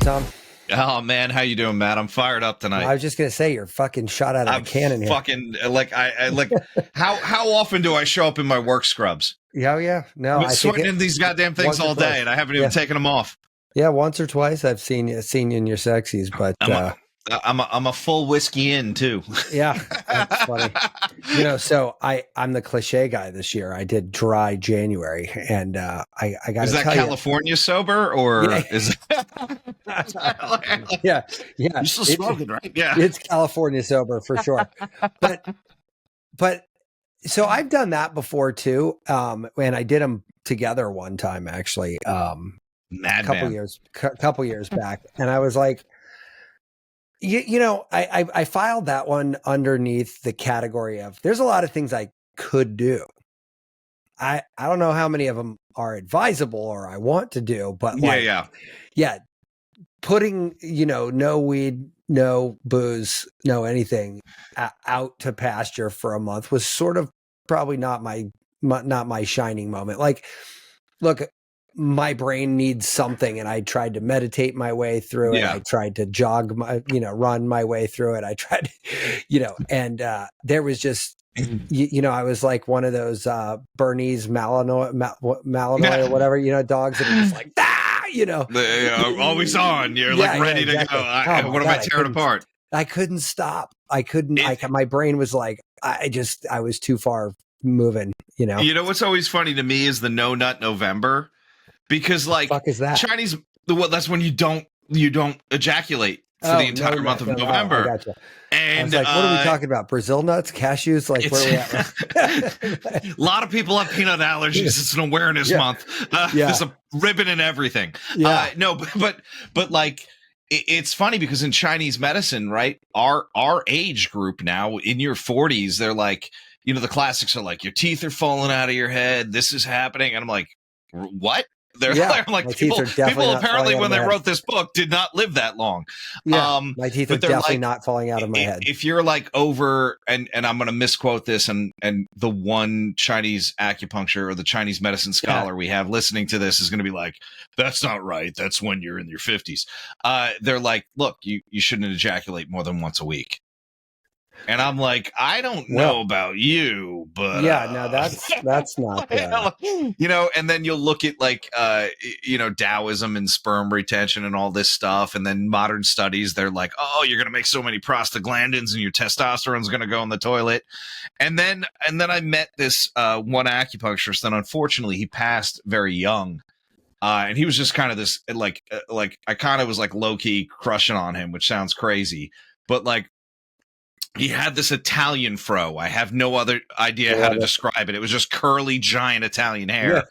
Tom? Oh man, how you doing, Matt? I'm fired up tonight. I was just gonna say you're fucking shot out of I'm a cannon here. fucking I like how often do I show up in my work scrubs? Yeah. No, I've been sweating in these goddamn things all day, and I haven't even taken them off. Yeah, once or twice I've seen you in your sexies, but I'm a full whiskey in too. Yeah, that's funny. So I'm the cliche guy this year. I did dry January, and I got to tell you, is that California sober or is? Yeah. You're still smoking, right? Yeah, it's California sober for sure. But so I've done that before too, and I did them together one time actually. A couple years back, and I was like, I filed that one underneath the category of there's a lot of things I could do. I don't know how many of them are advisable or I want to do, but putting no weed, no booze, no anything out to pasture for a month was sort of probably not my shining moment. Like, look, my brain needs something, and I tried to meditate my way through it. I tried to jog run my way through it. I tried, and there was just, I was like one of those Bernese Malinois or whatever, dogs that are just like, always on. You're like ready to go. What am I tearing apart? I couldn't stop. I couldn't. My brain was like, I was too far moving. You know what's always funny to me is the No Nut November. Because like fuck is that? Chinese, that's when you don't ejaculate for the entire month of November. I gotcha. And I was like, what are we talking about? Brazil nuts, cashews? Like, where are we at? A lot of people have peanut allergies. It's an awareness month. There's a ribbon and everything. No, but like, it's funny because in Chinese medicine, right? Our age group now in your 40s, they're like, the classics are like, your teeth are falling out of your head. This is happening. And I'm like, what? They're like people apparently when they wrote this book did not live that long. Yeah, my teeth are definitely not falling out of my head. If you're like over, and I'm going to misquote this, and the one Chinese acupuncture or the Chinese medicine scholar we have listening to this is going to be like, that's not right. That's when you're in your 50s. They're like, look, you shouldn't ejaculate more than once a week. And I'm like, I don't know about you, but no, that's not and then you'll look at like Taoism and sperm retention and all this stuff, and then modern studies, they're like, oh, you're gonna make so many prostaglandins and your testosterone's gonna go in the toilet. And then I met this one acupuncturist, and unfortunately he passed very young. And he was just kind of this like I kind of was like low key crushing on him, which sounds crazy, but like, he had this Italian fro. I have no other idea how to describe it. It was just curly, giant Italian hair.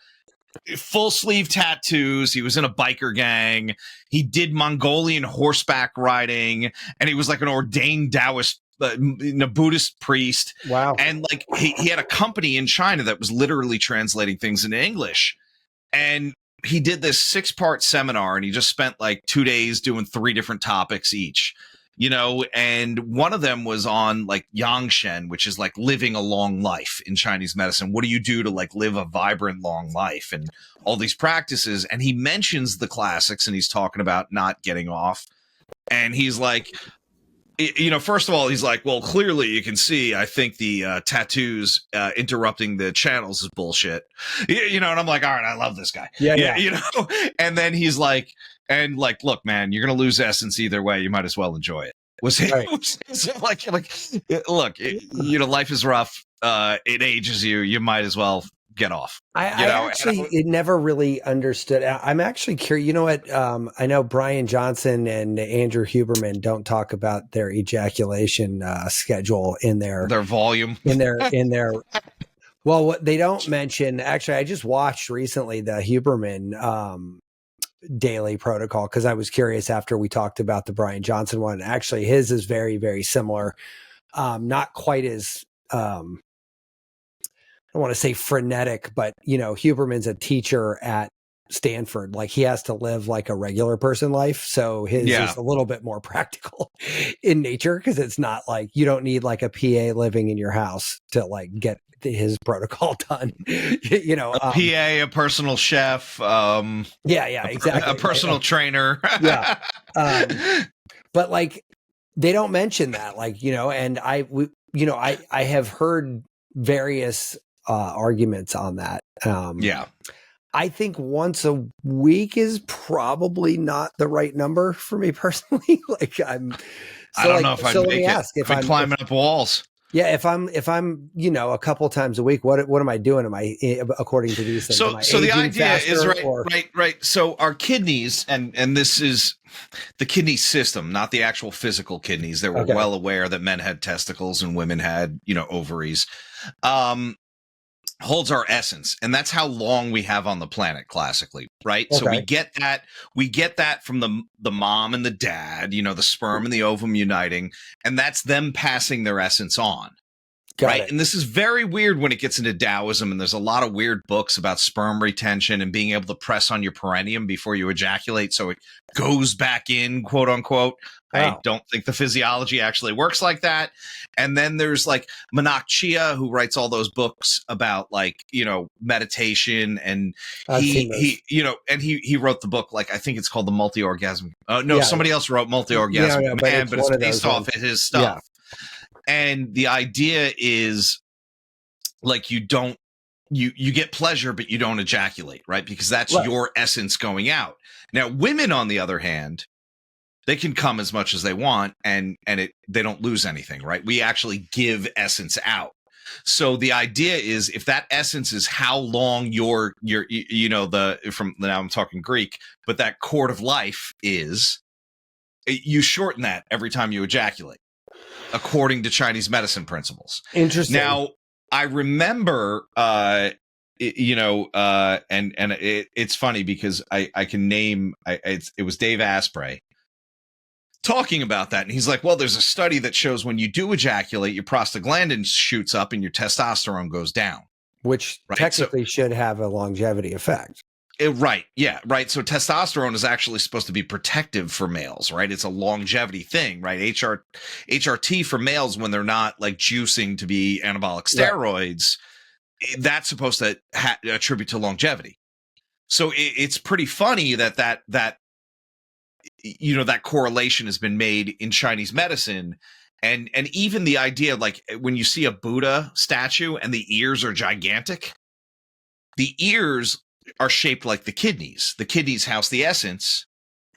Yeah. Full sleeve tattoos. He was in a biker gang. He did Mongolian horseback riding. And he was like an ordained Taoist, Buddhist priest. Wow. And like he had a company in China that was literally translating things into English. And he did this 6-part seminar, and he just spent like 2 days doing 3 different topics each. And one of them was on like Yangshen, which is like living a long life in Chinese medicine. What do you do to like live a vibrant long life and all these practices? And he mentions the classics, and he's talking about not getting off. And he's like, first of all, he's like, well, clearly you can see, I think the tattoos interrupting the channels is bullshit. And I'm like, all right, I love this guy. Yeah. And then he's like, and like, look, man, you're going to lose essence either way. You might as well enjoy it. Like, look, life is rough. It ages you. You might as well get off. It never really understood. I'm actually curious. You know what? I know Brian Johnson and Andrew Huberman don't talk about their ejaculation schedule in their volume in their. Well, what they don't mention, actually, I just watched recently the Huberman daily protocol because I was curious after we talked about the Brian Johnson one. Actually, his is very, very similar. Not quite as I don't want to say frenetic, but Huberman's a teacher at Stanford. Like he has to live like a regular person life. So his is a little bit more practical in nature because it's not like you don't need like a PA living in your house to like get his protocol done. You know, a PA, a personal chef, exactly, a personal trainer. But like they don't mention that, like, you know, and I have heard various arguments on that. I think once a week is probably not the right number for me personally. Like I don't know if I'd make it. If I'm climbing up walls. Yeah, if I'm, you know, a couple times a week, what am I doing? Am I, according to these things? So the idea is right. So our kidneys, and this is the kidney system, not the actual physical kidneys. They were well aware that men had testicles and women had, you know, ovaries. Holds our essence, and that's how long we have on the planet classically, right? So we get that from the mom and the dad, you know, the sperm and the ovum uniting, and that's them passing their essence on. Right. And this is very weird when it gets into Taoism, and there's a lot of weird books about sperm retention and being able to press on your perineum before you ejaculate so it goes back in, quote unquote. Wow. I don't think the physiology actually works like that. And then there's like Manak Chia, who writes all those books about, like, you know, meditation, and he you know, and he wrote the book, like, I think it's called The Multi-Orgasmic. Somebody else wrote Multi-Orgasmic Man, but it's based off of his stuff. Yeah. And the idea is, like, you get pleasure, but you don't ejaculate, right? Because that's your essence going out. Now, women, on the other hand, they can come as much as they want, and they don't lose anything, right? We actually give essence out. So the idea is, if that essence is how long your you know, now I'm talking Greek, but that cord of life is, you shorten that every time you ejaculate, according to Chinese medicine principles. Interesting. Now, I remember, it's funny because I can name, it was Dave Asprey talking about that. And he's like, well, there's a study that shows when you do ejaculate, your prostaglandin shoots up and your testosterone goes down. Which technically should have a longevity effect. Right. Yeah. Right. So testosterone is actually supposed to be protective for males, right? It's a longevity thing, right? HRT for males, when they're not like juicing to be anabolic steroids, that's supposed to attribute to longevity. So it's pretty funny that you know, that correlation has been made in Chinese medicine. And even the idea, like, when you see a Buddha statue and the ears are gigantic, the ears are shaped like the kidneys. The kidneys house the essence.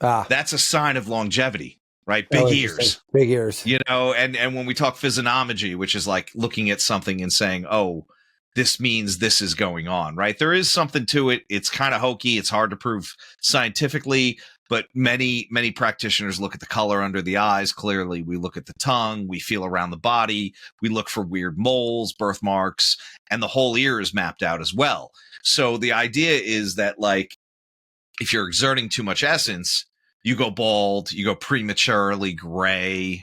That's a sign of longevity, right? Big ears. Big ears. You know, and when we talk physiognomy, which is like looking at something and saying, oh, this means this is going on, right? There is something to it. It's kind of hokey. It's hard to prove scientifically, but many practitioners look at the color under the eyes. Clearly, we look at the tongue. We feel around the body. We look for weird moles, birthmarks, and the whole ear is mapped out as well. So the idea is that, like, if you're exerting too much essence, you go bald, you go prematurely gray,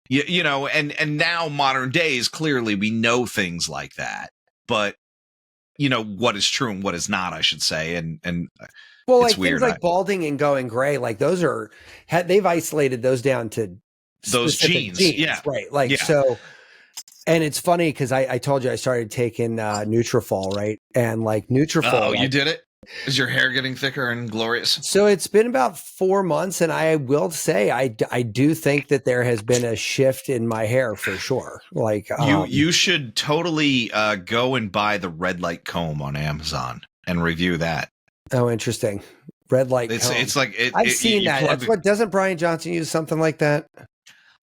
you know, and now modern days, clearly we know things like that, but, you know, what is true and what is not, I should say. And well, like weird. Things like balding and going gray, like those they've isolated those down to those genes. Yeah. Right. Like, so. And it's funny because I told you I started taking Nutrafol, right? And like Nutrafol. Oh, you did it? Is your hair getting thicker and glorious? So it's been about 4 months, and I will say I do think that there has been a shift in my hair for sure. Like you should totally go and buy the red light comb on Amazon and review that. Oh, interesting. Red light comb. It's like I've seen that. That's what, doesn't Brian Johnson use something like that?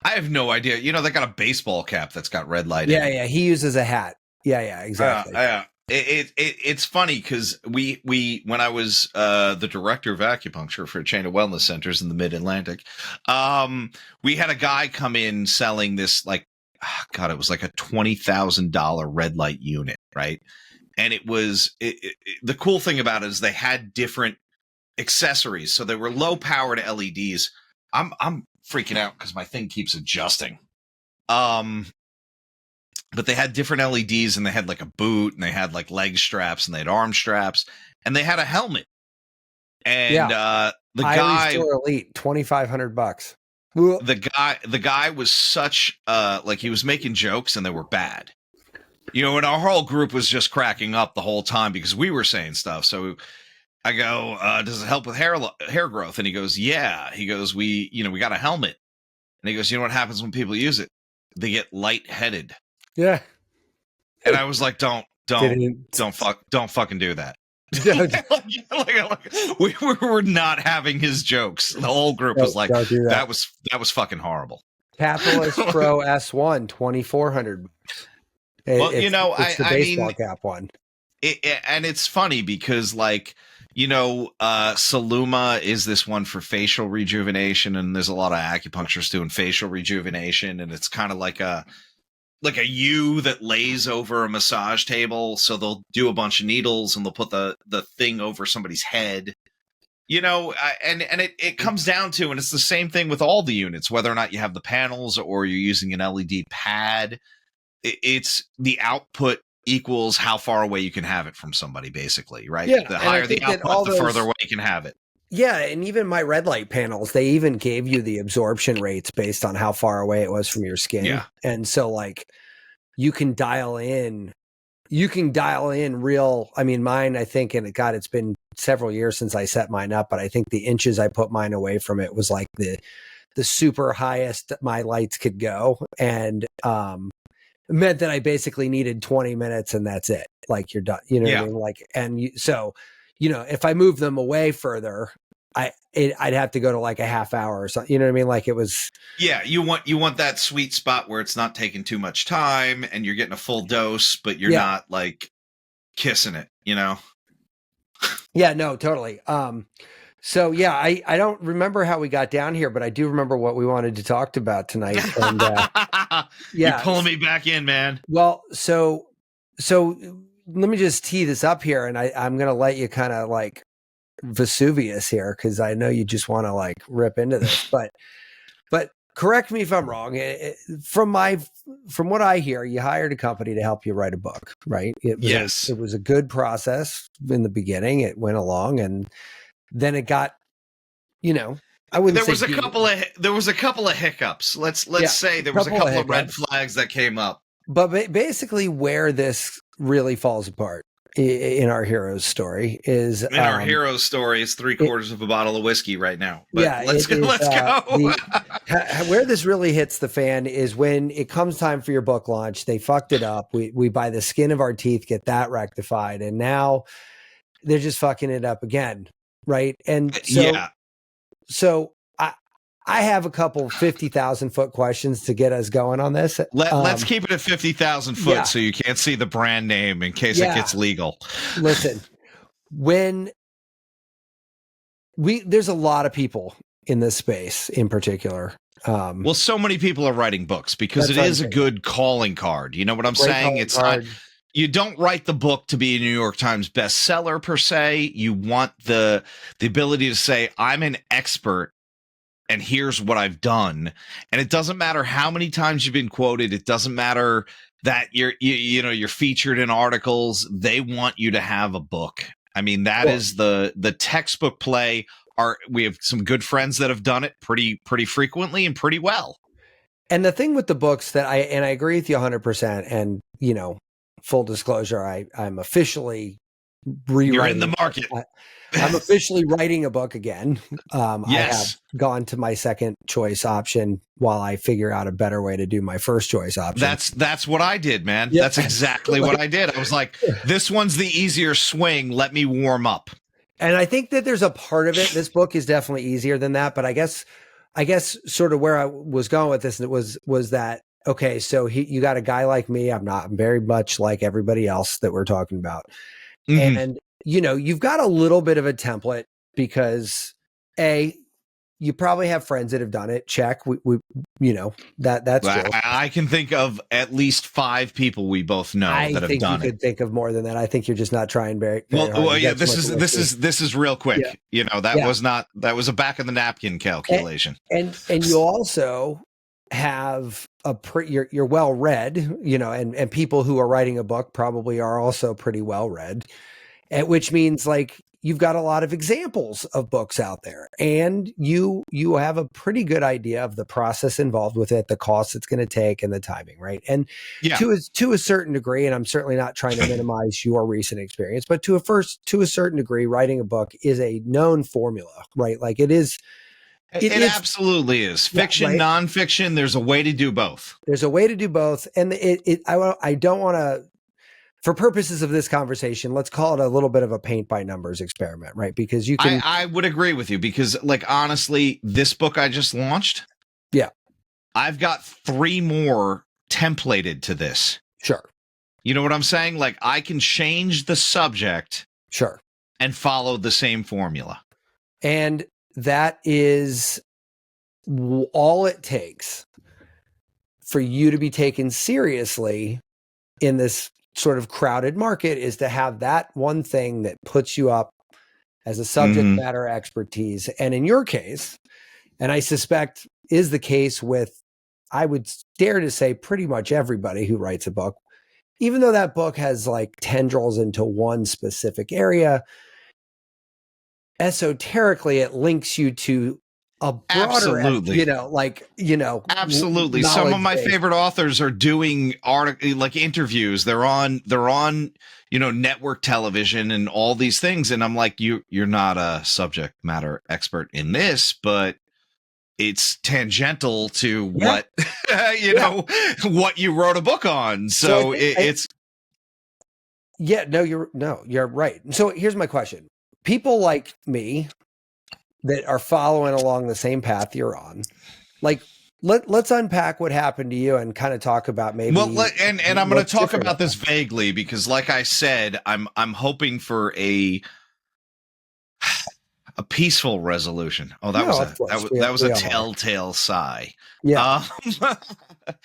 I have no idea. You know, they got a baseball cap that's got red light in it. Yeah, he uses a hat. Yeah, exactly. It's funny because when I was the director of acupuncture for a chain of wellness centers in the Mid-Atlantic, we had a guy come in selling this, like, it was like a $20,000 red light unit, right? And it was the cool thing about it is they had different accessories, so they were low powered LEDs. I'm freaking out because my thing keeps adjusting. But they had different LEDs, and they had like a boot, and they had like leg straps, and they had arm straps, and they had a helmet. And the Irish guy Store Elite, $2,500. the guy was such like he was making jokes and they were bad. You know, and our whole group was just cracking up the whole time because we were saying stuff. So I go, does it help with hair growth? And he goes, yeah. He goes, we got a helmet. And he goes, you know what happens when people use it? They get lightheaded. Yeah. And I was like, don't fucking do that. We were not having his jokes. The whole group was like, that was fucking horrible. Capitalist Pro S1, $2,400. Well, it's the baseball mean, cap one. And it's funny because, like, Saluma is this one for facial rejuvenation, and there's a lot of acupuncturists doing facial rejuvenation, and it's kind of like a U that lays over a massage table. So they'll do a bunch of needles and they'll put the thing over somebody's head. And it comes down to, and it's the same thing with all the units, whether or not you have the panels or you're using an LED pad. It's the output equals how far away you can have it from somebody, basically, right? Yeah, the higher the output, the further away you can have it. Yeah, and even my red light panels, they even gave you the absorption rates based on how far away it was from your skin. Yeah. And so, like, you can dial in real, I mean, mine, I think, and God, it's been several years since I set mine up, but I think the inches I put mine away from it was like the super highest my lights could go. And, meant that I basically needed 20 minutes and that's it. Like, you're done. You know what I mean? Like, and so, if I move them away further, I'd have to go to like a half hour or something. You know what I mean? Like, it was. Yeah, you want that sweet spot where it's not taking too much time and you're getting a full dose, but you're not like kissing it. Yeah, no, totally. So yeah, I don't remember how we got down here, but I do remember what we wanted to talk about tonight. And you're pulling me back in, man. Well, so let me just tee this up here, and I'm gonna let you kind of like Vesuvius here, because I know you just want to like rip into this, but correct me if I'm wrong. From what I hear, you hired a company to help you write a book, right? It was a good process in the beginning. It went along, and then it got, I wouldn't say there was a couple of hiccups. Let's say there was a couple of red flags that came up. But basically, where this really falls apart in our hero's story is our hero's story is 3/4 of a bottle of whiskey right now. But let's go. Where this really hits the fan is when it comes time for your book launch. They fucked it up. We by the skin of our teeth get that rectified, and now they're just fucking it up again. Right. And so I have a couple 50,000 foot questions to get us going on this. Let's keep it at 50,000 foot so you can't see the brand name in case it gets legal. Listen, there's a lot of people in this space in particular. Well, so many people are writing books because it is a good calling card. You know what I'm saying? It's not. You don't write the book to be a New York Times bestseller per se. You want the ability to say, I'm an expert and here's what I've done. And it doesn't matter how many times you've been quoted. It doesn't matter that you're featured in articles. They want you to have a book. I mean, that is the textbook play. We have some good friends that have done it pretty frequently and pretty well. And the thing with the books that I agree with you 100%. And, full disclosure, I'm officially rewriting. You're in the market. I'm officially writing a book again. Yes. I have gone to my second choice option while I figure out a better way to do my first choice option. That's what I did, man. Yep. That's exactly what I did. I was like, this one's the easier swing. Let me warm up. And I think that there's a part of it. This book is definitely easier than that. But I guess sort of where I was going with this was that, okay, so you got a guy like me. I'm very much like everybody else that we're talking about. Mm-hmm. And, you've got a little bit of a template because you probably have friends that have done it. Check. That's true. I can think of at least 5 people we both know that have done it. I think you could think of more than that. I think you're just not trying very well. hard. Well, yeah. This is real quick. Yeah. That was a back of the napkin calculation. And you also have you're well read. And people who are writing a book probably are also pretty well read. Which means like, you've got a lot of examples of books out there, and you have a pretty good idea of the process involved with it, the cost it's going to take, and the timing, right? And Yeah. to a certain degree, and I'm certainly not trying to minimize your recent experience, but to a certain degree, writing a book is a known formula, right? Like it is. It absolutely is. Fiction, right? nonfiction, there's a way to do both. There's a way to do both. And I don't want to, for purposes of this conversation, let's call it a little bit of a paint by numbers experiment, right? Because you can. I would agree with you because, like, honestly, this book I just launched. Yeah. I've got 3 more templated to this. Sure. You know what I'm saying? Like, I can change the subject. Sure. And follow the same formula. And that is all it takes for you to be taken seriously in this sort of crowded market, is to have that one thing that puts you up as a subject matter expertise. And in your case, and I suspect is the case with, I would dare to say, pretty much everybody who writes a book, even though that book has like tendrils into one specific area, esoterically it links you to a broader, absolutely, absolutely. Some of my favorite authors are doing interviews. They're on network television and all these things, and I'm like, you're not a subject matter expert in this, but it's tangential to what what you wrote a book on. So you're right. So here's my question. People like me that are following along the same path you're on, like, let's unpack what happened to you and kind of talk about maybe. Well, and I'm going to talk about this vaguely because, like I said, I'm hoping for a peaceful resolution. Oh, that was a telltale sigh. Yeah.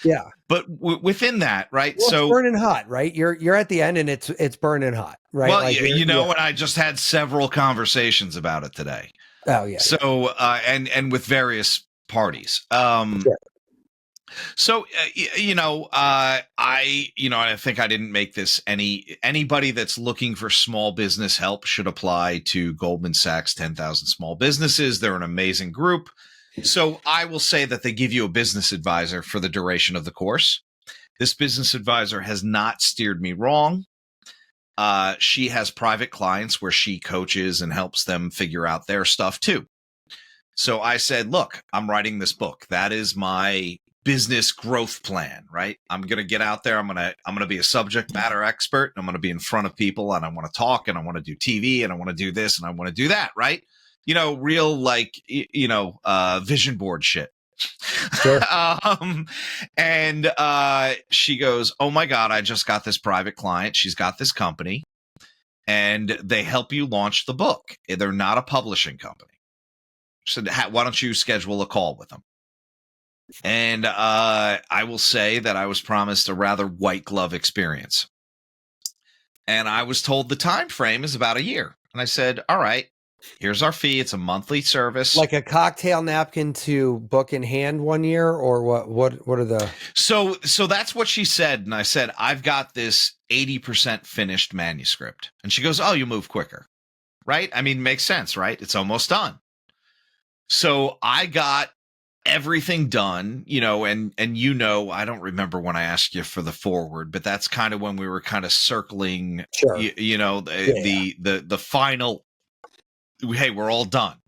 Yeah. But within that, right? Well, so it's burning hot, right? You're at the end and it's burning hot, right? Well, and I just had several conversations about it today. Oh yeah. So and with various parties. Sure. So I think I didn't make this anybody that's looking for small business help should apply to Goldman Sachs 10,000 Small Businesses. They're an amazing group. So I will say that they give you a business advisor for the duration of the course. This business advisor has not steered me wrong. She has private clients where she coaches and helps them figure out their stuff too. So I said, look, I'm writing this book. That is my business growth plan, right? I'm going to get out there. I'm going to be a subject matter expert. I'm going to be in front of people, and I want to talk, and I want to do TV, and I want to do this, and I want to do that, right? Real vision board shit. Sure. And she goes, oh my God, I just got this private client. She's got this company, and they help you launch the book. They're not a publishing company. She said, why don't you schedule a call with them? And I will say that I was promised a rather white glove experience. And I was told the time frame is about a year. And I said, all right, here's our fee. It's a monthly service. Like a cocktail napkin to book in hand 1 year, or what are the... So that's what she said. And I said, I've got this 80% finished manuscript. And she goes, oh, you move quicker. Right? I mean, makes sense, right? It's almost done. So I got everything done, and I don't remember when I asked you for the forward, but that's kind of when we were kind of circling, sure. The final, hey, we're all done.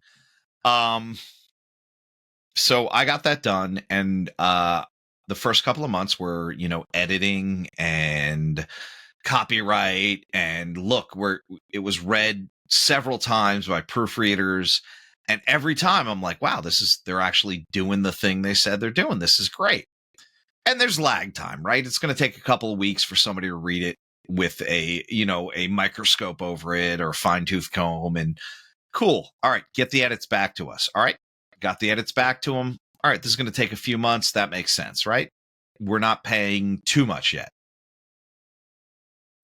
So I got that done, and the first couple of months were, editing and copyright, and look, it was read several times by proofreaders. And every time I'm like, wow, they're actually doing the thing they said they're doing. This is great. And there's lag time, right? It's going to take a couple of weeks for somebody to read it with a microscope over it or a fine-tooth comb, and cool. All right, get the edits back to us. All right, got the edits back to them. All right, this is going to take a few months. That makes sense, right? We're not paying too much yet.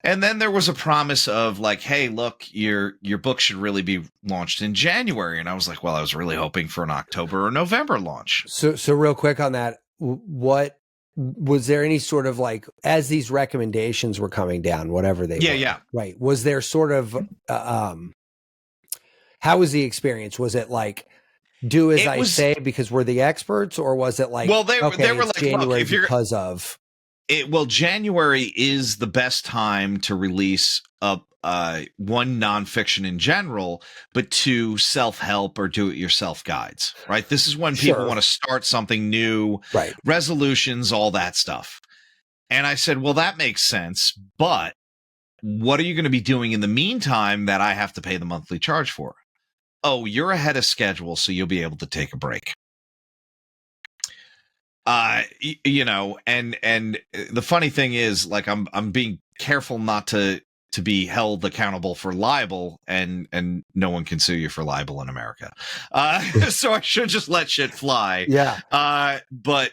And then there was a promise of like, hey, look, your book should really be launched in January. And I was like, well, I was really hoping for an October or November launch. So real quick on that, what was there any sort of like, as these recommendations were coming down, whatever they were? Yeah. Right. Was there sort of How was the experience? Was it like, do as It I was say because we're the experts, or was it like, well, they okay, were it's like, look, January if you're because of? well, January is the best time to release a one nonfiction in general, but two self-help or do-it-yourself guides, right? This is when people Sure. want to start something new, Right. resolutions, all that stuff. And I said, well, that makes sense, but what are you going to be doing in the meantime that I have to pay the monthly charge for? Oh, you're ahead of schedule, so you'll be able to take a break. You know, and the funny thing is, like, I'm being careful not to be held accountable for libel, and no one can sue you for libel in America. So I should just let shit fly. Yeah. But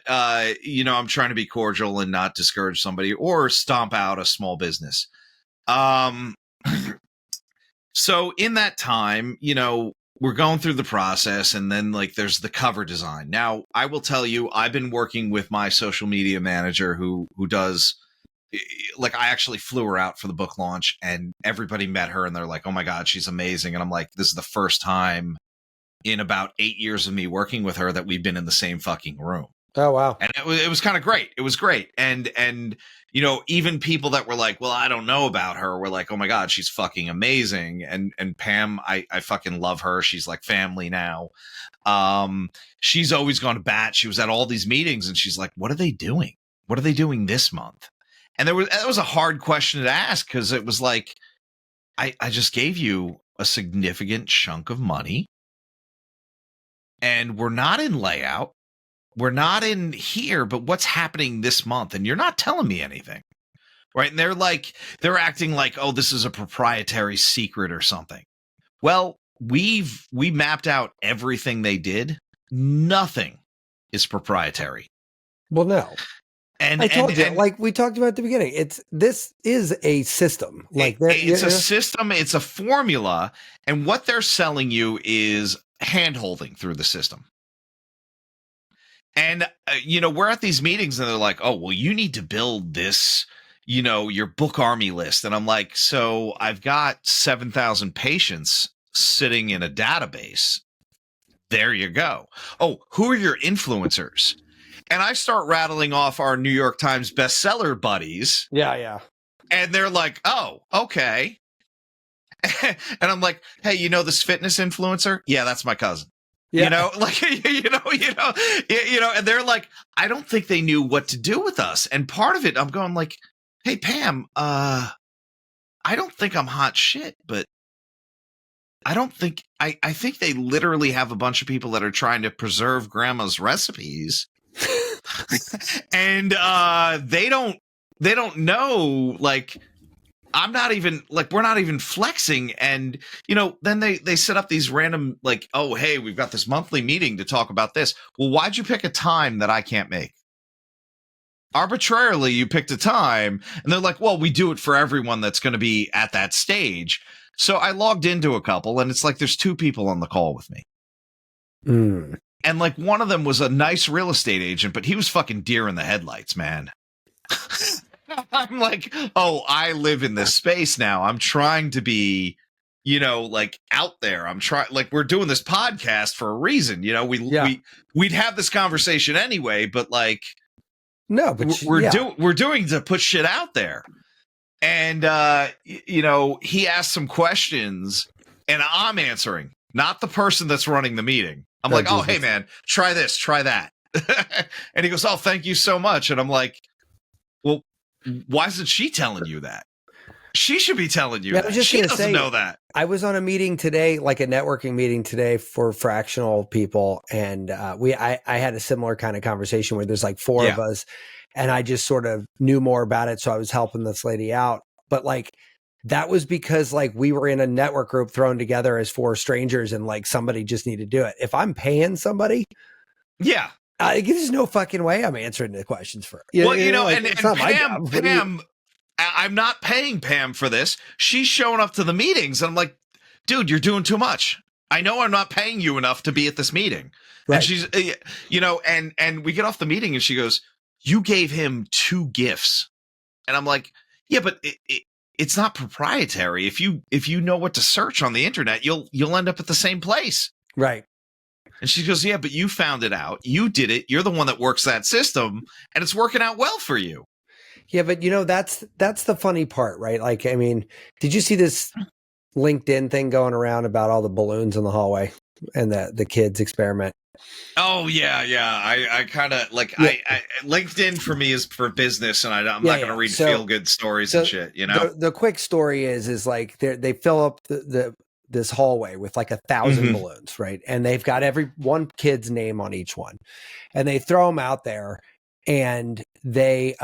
you know, I'm trying to be cordial and not discourage somebody or stomp out a small business. So in that time, you know, we're going through the process, and then like there's the cover design. Now, I will tell you, I've been working with my social media manager who does, like, I actually flew her out for the book launch, and everybody met her and they're like, "Oh my God, she's amazing." And I'm like, this is the first time in about 8 years of me working with her that we've been in the same fucking room. Oh, wow. And it was kind of great. It was great. And, you know, even people that were like, well, I don't know about her, were like, oh my God, she's fucking amazing. And Pam, I fucking love her. She's like family now. She's always gone to bat. She was at all these meetings and she's like, what are they doing? What are they doing this month? And that was a hard question to ask, because it was like, I just gave you a significant chunk of money, and we're not in layout. We're not in here, but what's happening this month? And you're not telling me anything. Right. And they're acting like, oh, this is a proprietary secret or something. Well, we mapped out everything they did. Nothing is proprietary. Well, no. And I told you, like we talked about at the beginning, this is a system. Like it's a system, it's a formula, and what they're selling you is hand-holding through the system. And, you know, we're at these meetings and they're like, oh, well, you need to build this, you know, your book army list. And I'm like, so I've got 7,000 patients sitting in a database. There you go. Oh, who are your influencers? And I start rattling off our New York Times bestseller buddies. Yeah, yeah. And they're like, oh, okay. And I'm like, hey, you know this fitness influencer? Yeah, that's my cousin. Yeah. You know, like, you know, and they're like, I don't think they knew what to do with us. And part of it, I'm going like, hey, Pam, I don't think I'm hot shit, but I don't think, I think they literally have a bunch of people that are trying to preserve grandma's recipes. And they don't know, like, I'm not even, like, we're not even flexing. And, you know, then they set up these random, like, oh, hey, we've got this monthly meeting to talk about this. Well, why'd you pick a time that I can't make? Arbitrarily, you picked a time, and they're like, well, we do it for everyone that's going to be at that stage. So I logged into a couple, and it's like, there's 2 people on the call with me. Mm. And like, one of them was a nice real estate agent, but he was fucking deer in the headlights, man. I'm like, oh, I live in this space now. I'm trying to be, you know, like, out there. I'm trying, like, we're doing this podcast for a reason. You know, we'd have this conversation anyway, but like, no, but we're doing to put shit out there. And you know, he asked some questions and I'm answering, not the person that's running the meeting. I'm like, oh, hey man, try this, try that. And he goes, oh, thank you so much. And I'm like, well, why isn't she telling you that? She should be telling you that. She doesn't know that. I was on a meeting today, like a networking meeting today for fractional people. And I had a similar kind of conversation where there's like 4 of us, and I just sort of knew more about it. So I was helping this lady out. But like, that was because like we were in a network group thrown together as 4 strangers, and like somebody just needed to do it. If I'm paying somebody, there's no fucking way I'm answering the questions for. Well, you know, like, and Pam, I'm not paying Pam for this. She's showing up to the meetings, and I'm like, dude, you're doing too much. I know I'm not paying you enough to be at this meeting. Right. And she's, you know, and we get off the meeting, and she goes, you gave him 2 gifts. And I'm like, yeah, but it's not proprietary. If you know what to search on the internet, you'll end up at the same place. Right. And she goes, yeah, but you found it out. You did it. You're the one that works that system, and it's working out well for you. Yeah, but that's the funny part, right? Like, I mean, did you see this LinkedIn thing going around about all the balloons in the hallway and the kids experiment? Oh yeah. I kind of like I LinkedIn for me is for business, and I'm not going to read feel good stories and shit. You know, the quick story is like they fill up this hallway with like 1,000 balloons, right? And they've got every one kid's name on each one, and they throw them out there, and they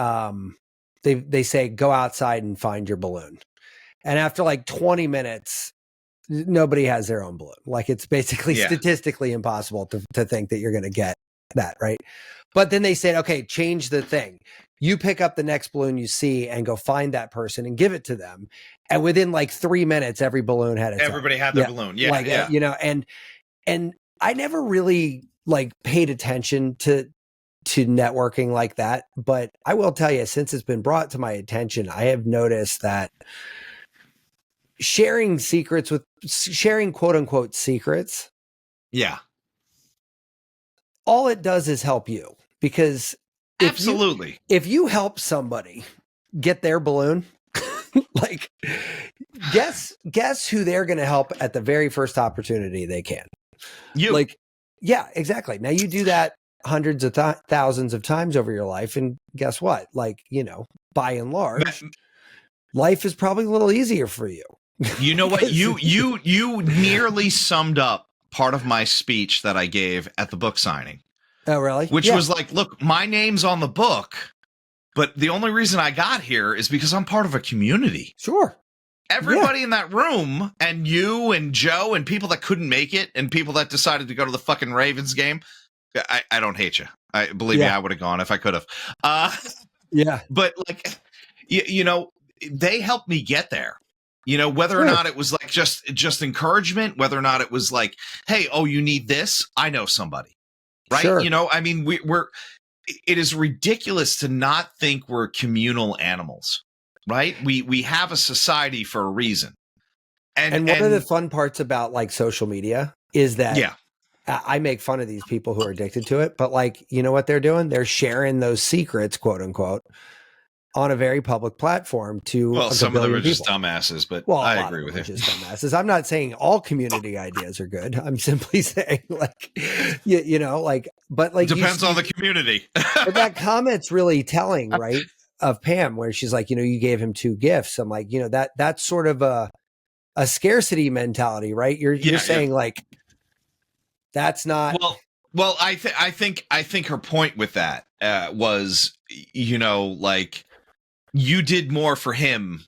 say go outside and find your balloon. And after like 20 minutes, nobody has their own balloon. Like, it's basically statistically impossible to think that you're going to get that, right? But then they said, okay, change the thing. You pick up the next balloon you see and go find that person and give it to them. And within like 3 minutes, every balloon had everybody had their balloon. Yeah, like, you know, and I never really like paid attention to networking like that. But I will tell you, since it's been brought to my attention, I have noticed that sharing quote unquote secrets. Yeah. All it does is help you, because if you help somebody get their balloon, like guess who they're going to help at the very first opportunity they can. You. Like, yeah, exactly. Now you do that hundreds of thousands of times over your life, and guess what? Like, you know, by and large, life is probably a little easier for you. You know what? You nearly summed up part of my speech that I gave at the book signing. Oh, really? Which was like, look, my name's on the book, but the only reason I got here is because I'm part of a community. Sure. Everybody in that room, and you and Joe and people that couldn't make it, and people that decided to go to the fucking Ravens game. I don't hate you. Believe me, I would have gone if I could have. But like, you know, they helped me get there. You know, whether or not it was like just encouragement, whether or not it was like, hey, oh, you need this? I know somebody. Right. Sure. You know, I mean, it is ridiculous to not think we're communal animals. Right. We have a society for a reason. And one of the fun parts about like social media is that I make fun of these people who are addicted to it. But like, you know what they're doing? They're sharing those secrets, quote unquote, on a very public platform to some of them are just dumbasses, but I agree with you. Just dumbasses. I'm not saying all community ideas are good. I'm simply saying, like, you know, like, but like, depends on the community. But that comment's really telling, right? Of Pam, where she's like, you know, you gave him 2 gifts. I'm like, you know, that's sort of a scarcity mentality, right? You're saying like, that's not well. I think her point with that was, you know, like, you did more for him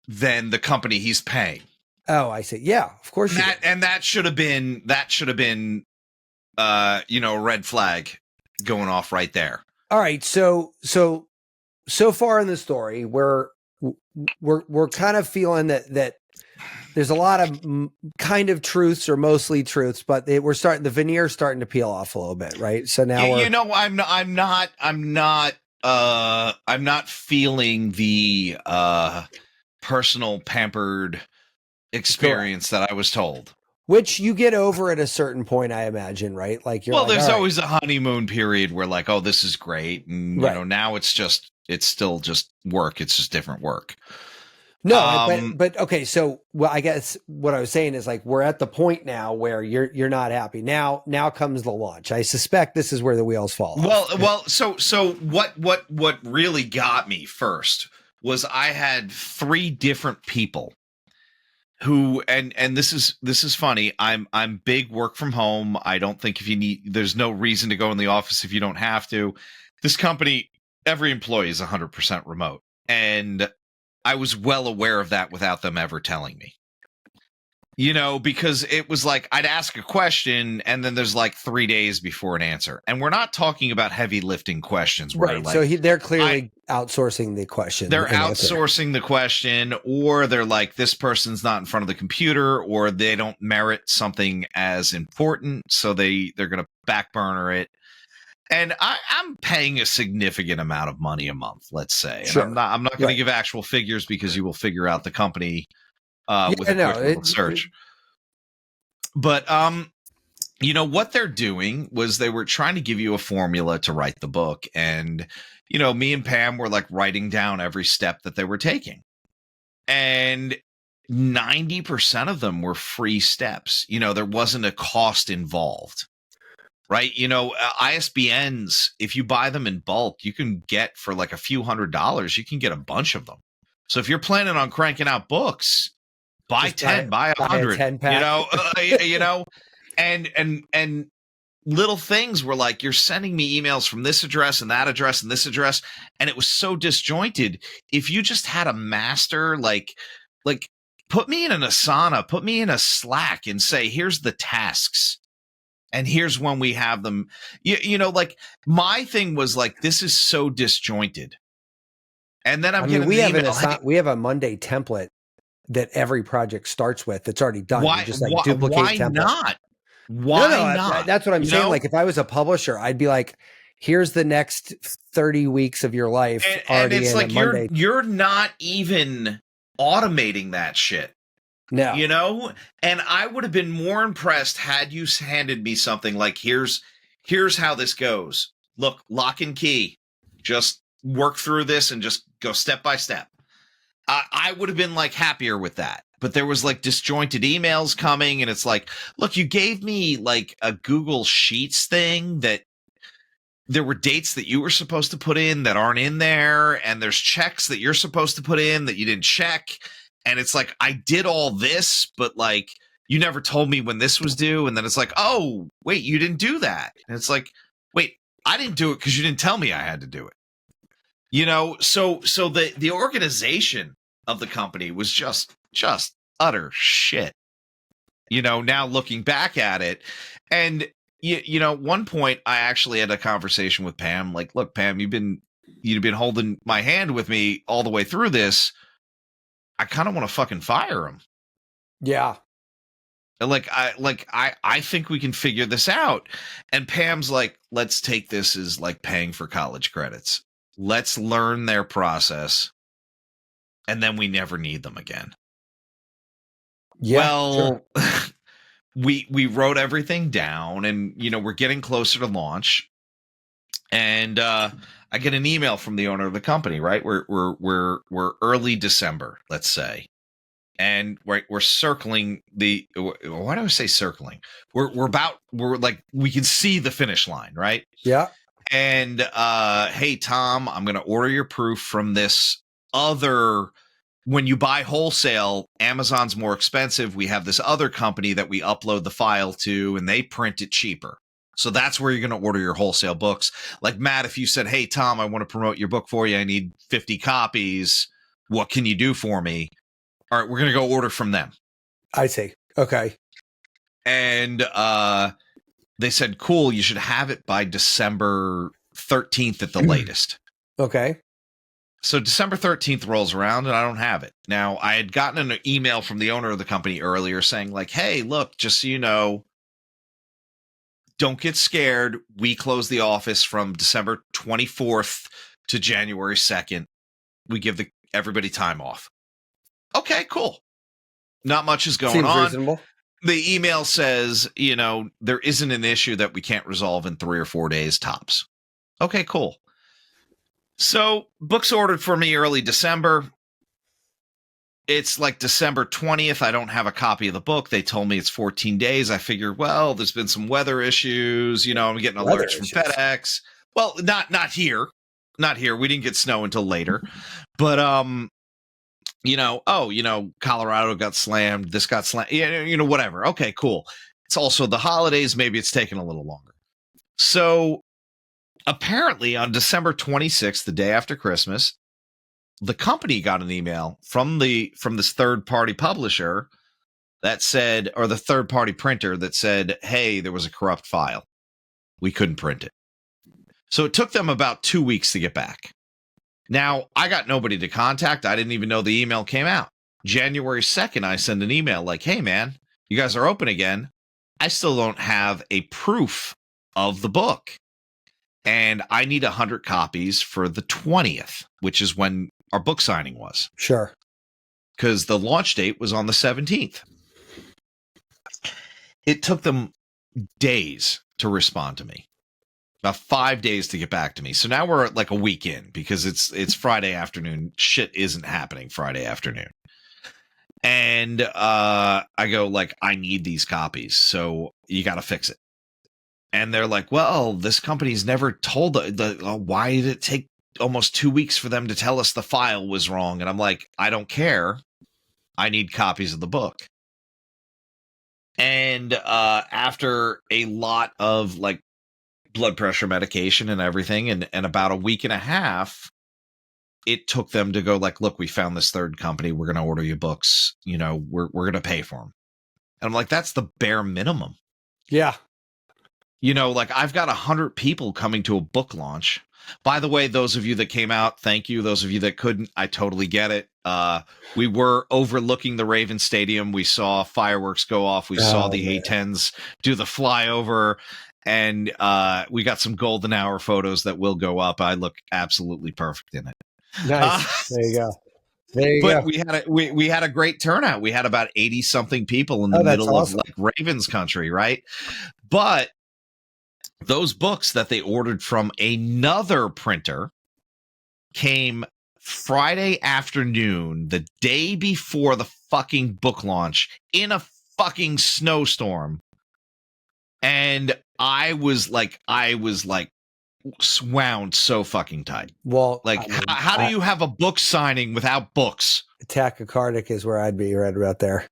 than the company he's paying. Oh, I see. Yeah, of course. And that should have been, you know, red flag going off right there. All right. So far in the story, we're kind of feeling that there's a lot of kind of truths or mostly truths, but the veneer's starting to peel off a little bit, right? So now you know, I'm not feeling the personal pampered experience that I was told. Which you get over at a certain point, I imagine, right? Like, you're there's always a honeymoon period where like, oh, this is great. And you know, now it's still just work. It's just different work. No, but okay. So, well, I guess what I was saying is like, we're at the point now where you're not happy. Now comes the launch. I suspect this is where the wheels fall off. Well, so what really got me first was I had 3 different people who, and this is funny. I'm big work from home. I don't think there's no reason to go in the office if you don't have to. This company, every employee is 100% remote. And I was well aware of that without them ever telling me, you know, because it was like, I'd ask a question and then there's like 3 days before an answer. And we're not talking about heavy lifting questions. Right. Like, so they're clearly outsourcing the question. They're outsourcing the question, or they're like, this person's not in front of the computer, or they don't merit something as important. So they're going to back burner it. And I'm paying a significant amount of money a month, let's say. Sure. And I'm not going to Right. give actual figures because you will figure out the company Yeah, with a no, quick little search. But you know what they're doing was they were trying to give you a formula to write the book, and you know, me and Pam were like writing down every step that they were taking, and 90% of them were free steps. You know, there wasn't a cost involved. Right. You know, ISBNs, if you buy them in bulk, you can get for like a few $100s, you can get a bunch of them. So if you're planning on cranking out books, buy just 10, buy buy a 100, 10-pack. you know, and little things were like, you're sending me emails from this address and that address and this address. And it was so disjointed. If you just had a master, like put me in an Asana, put me in a Slack and say, here's the tasks. And here's when we have them. You know, like my thing was like, this is so disjointed. And then I'm getting we the have email. we have a Monday template that every project starts with that's already done. Why? You just like duplicate Why template. not? Why not? That's what I'm You saying. know? Like if I was a publisher, I'd be like, here's the next 30 weeks of your life And it's in like a Monday. you're not even automating that shit. No. You know? And I would have been more impressed had you handed me something like, here's how this goes. Look, lock and key. Just work through this and just go step by step. I would have been like happier with that. But there was like disjointed emails coming, and it's like, look, you gave me like a Google Sheets thing that there were dates that you were supposed to put in that aren't in there, and there's checks that you're supposed to put in that you didn't check. And it's like, I did all this, but like, you never told me when this was due. And then it's like, oh, wait, you didn't do that. And it's like, wait, I didn't do it because you didn't tell me I had to do it. You know, so the organization of the company was just utter shit. You know, now looking back at it, and you know, one point I actually had a conversation with Pam. Like, look, Pam, you've been holding my hand with me all the way through this. I kind of want to fucking fire him. Yeah. I think we can figure this out. And Pam's like, let's take this as like paying for college credits. Let's learn their process, and then we never need them again. Yeah. Well, sure. we wrote everything down, and you know, we're getting closer to launch. And I get an email from the owner of the company, right? We're early December, let's say. And we're circling the, why do I say circling? We're like, we can see the finish line, right? Yeah. And hey, Tom, I'm going to order your proof from this other. When you buy wholesale, Amazon's more expensive. We have this other company that we upload the file to, and they print it cheaper. So that's where you're going to order your wholesale books. Like, Matt, if you said, hey, Tom, I want to promote your book for you. I need 50 copies. What can you do for me? All right, we're going to go order from them. I see. Okay. And they said, cool, you should have it by December 13th at the latest. Okay. So December 13th rolls around and I don't have it. Now, I had gotten an email from the owner of the company earlier saying like, hey, look, just so you know, don't get scared. We close the office from December 24th to January 2nd. We give everybody time off. Okay, cool. Not much is going on. Reasonable. The email says, you know, there isn't an issue that we can't resolve in 3 or 4 days tops. Okay, cool. So books ordered for me early December. It's like December 20th. I don't have a copy of the book. They told me it's 14 days. I figured, well, there's been some weather issues. You know, I'm getting alerts from FedEx. Well, not here. Not here. We didn't get snow until later. But, you know, Colorado got slammed. This got slammed. You know, whatever. Okay, cool. It's also the holidays. Maybe it's taking a little longer. So apparently on December 26th, the day after Christmas, the company got an email from this third-party publisher that said, or the third-party printer that said, hey, there was a corrupt file. We couldn't print it. So it took them about 2 weeks to get back. Now, I got nobody to contact. I didn't even know the email came out. January 2nd, I send an email like, hey, man, you guys are open again. I still don't have a proof of the book. and I need 100 copies for the 20th, which is when our book signing was. Sure. Because the launch date was on the 17th. It took them days to respond to me. About 5 days to get back to me. So now we're like a week in because it's Friday afternoon. Shit isn't happening Friday afternoon. And I go like, I need these copies. So you got to fix it. And they're like, well, this company's never told why did it take almost 2 weeks for them to tell us the file was wrong? And I'm like, I don't care. I need copies of the book. And after a lot of like blood pressure medication and everything, and about a week and a half, it took them to go like, look, we found this third company. We're going to order you books. You know, we're going to pay for them. And I'm like, that's the bare minimum. Yeah. You know, like I've got 100 people coming to a book launch. By the way, those of you that came out, thank you. Those of you that couldn't, I totally get it. We were overlooking the Raven Stadium. We saw fireworks go off. We saw the A-10s do the flyover. And we got some golden hour photos that will go up. I look absolutely perfect in it. Nice. There you go. There you go. We had a great turnout. We had about 80 something people in the middle of like Ravens country, right? But those books that they ordered from another printer came Friday afternoon, the day before the fucking book launch, in a fucking snowstorm. And I was like wound so fucking tight. Well, like, I mean, how do you have a book signing without books? Tachycardic is where I'd be right about there.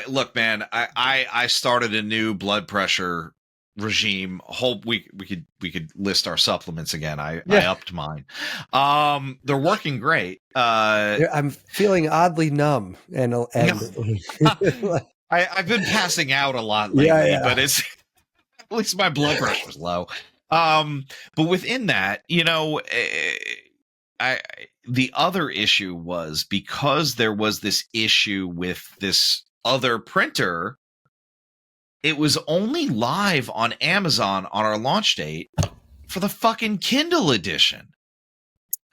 Look, man, I started a new blood pressure regime. Hope we could list our supplements again. I upped mine. They're working great. I'm feeling oddly numb and I've been passing out a lot lately, but it's at least my blood pressure was low. But within that, you know, the other issue was because there was this issue with this other printer. It was only live on Amazon on our launch date for the fucking Kindle edition.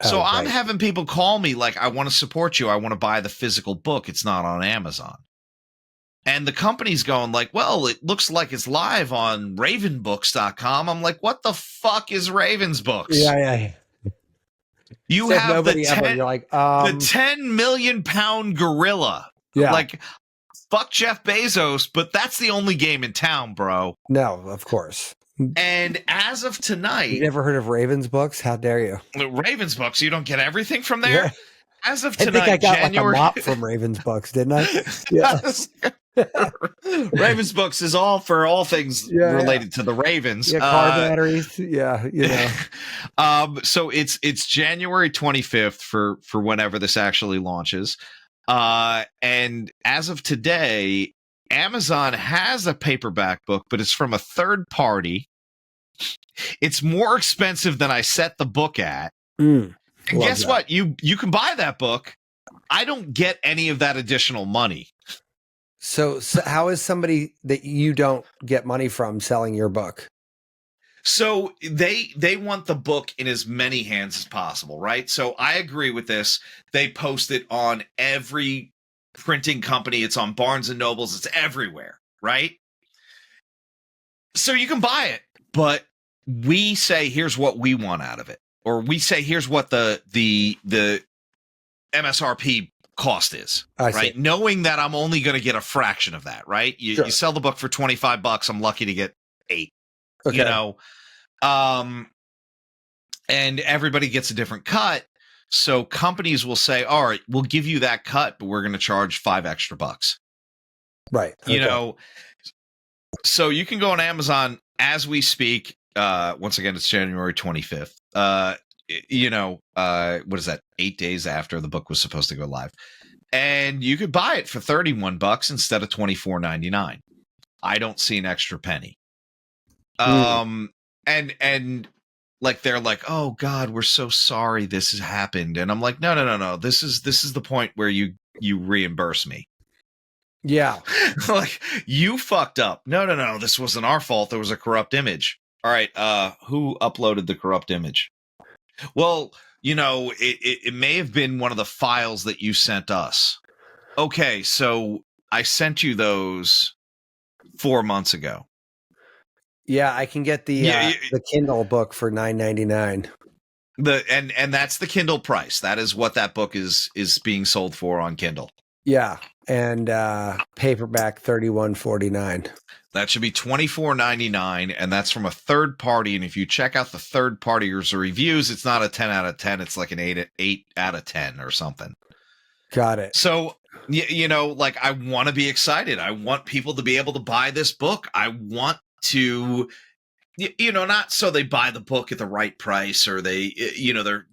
So I'm having people call me like, I want to support you. I want to buy the physical book. It's not on Amazon. And the company's going like, well, it looks like it's live on ravenbooks.com. I'm like, what the fuck is Ravens Books? Yeah. You Said have You're like, the 10 million pound gorilla. Yeah. Like, fuck Jeff Bezos, but that's the only game in town, bro. No, of course. And as of tonight... You never heard of Ravens Books? How dare you? Ravens Books, you don't get everything from there? Yeah. As of tonight, I think I got January... like a mop from Ravens Books, didn't I? Yeah. Ravens Books is all for all things related to the Ravens. Yeah, car batteries. Yeah, you know. So it's January 25th for whenever this actually launches. And as of today, Amazon has a paperback book, but it's from a third party. It's more expensive than I set the book at. And guess what? You can buy that book. I don't get any of that additional money. So how is somebody that you don't get money from selling your book? So they want the book in as many hands as possible, right? So I agree with this. They post it on every printing company. It's on Barnes and Nobles. It's everywhere, right? So you can buy it, but we say, here's what we want out of it. Or we say, here's what the MSRP cost is, right? Knowing that I'm only going to get a fraction of that, right? You sell the book for $25. I'm lucky to get $8, you know? And everybody gets a different cut. So companies will say, all right, we'll give you that cut, but we're going to charge $5 extra. Right. You know, so you can go on Amazon as we speak. Once again, it's January 25th. You know, what is that? 8 days after the book was supposed to go live. And you could buy it for $31 instead of $24.99. I don't see an extra penny. And like, they're like, oh God, we're so sorry this has happened. And I'm like, no. This is the point where you reimburse me. Yeah. Like, you fucked up. No. This wasn't our fault. There was a corrupt image. All right. Who uploaded the corrupt image? Well, it may have been one of the files that you sent us. Okay, so I sent you those 4 months ago. Yeah, I can get the Kindle book for $9.99. And that's the Kindle price. That is what that book is being sold for on Kindle. Yeah, and paperback $31.49. That should be $24.99, and that's from a third party. And if you check out the third party's reviews, it's not a 10 out of 10. It's like an 8 out of 10 or something. Got it. So, like, I want to be excited. I want people to be able to buy this book. I want to, not so they buy the book at the right price or they,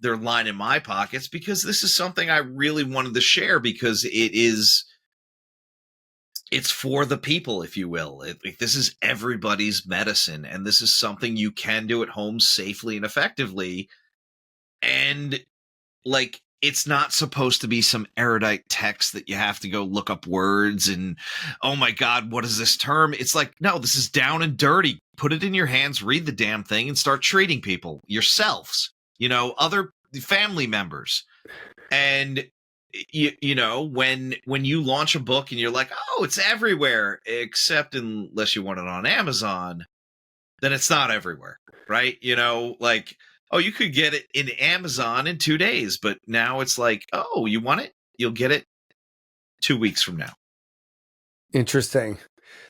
they're lining my pockets, because this is something I really wanted to share, because it's for the people, if you will. This is everybody's medicine, and this is something you can do at home safely and effectively. And like, it's not supposed to be some erudite text that you have to go look up words and, oh my God, what is this term? It's like, no, this is down and dirty. Put it in your hands, read the damn thing, and start treating people, yourselves, other family members. And when you launch a book and you're like, oh, it's everywhere, except unless you want it on Amazon, then it's not everywhere, right? Like, oh, you could get it in Amazon in 2 days, but now it's like, oh, you want it? You'll get it 2 weeks from now. Interesting.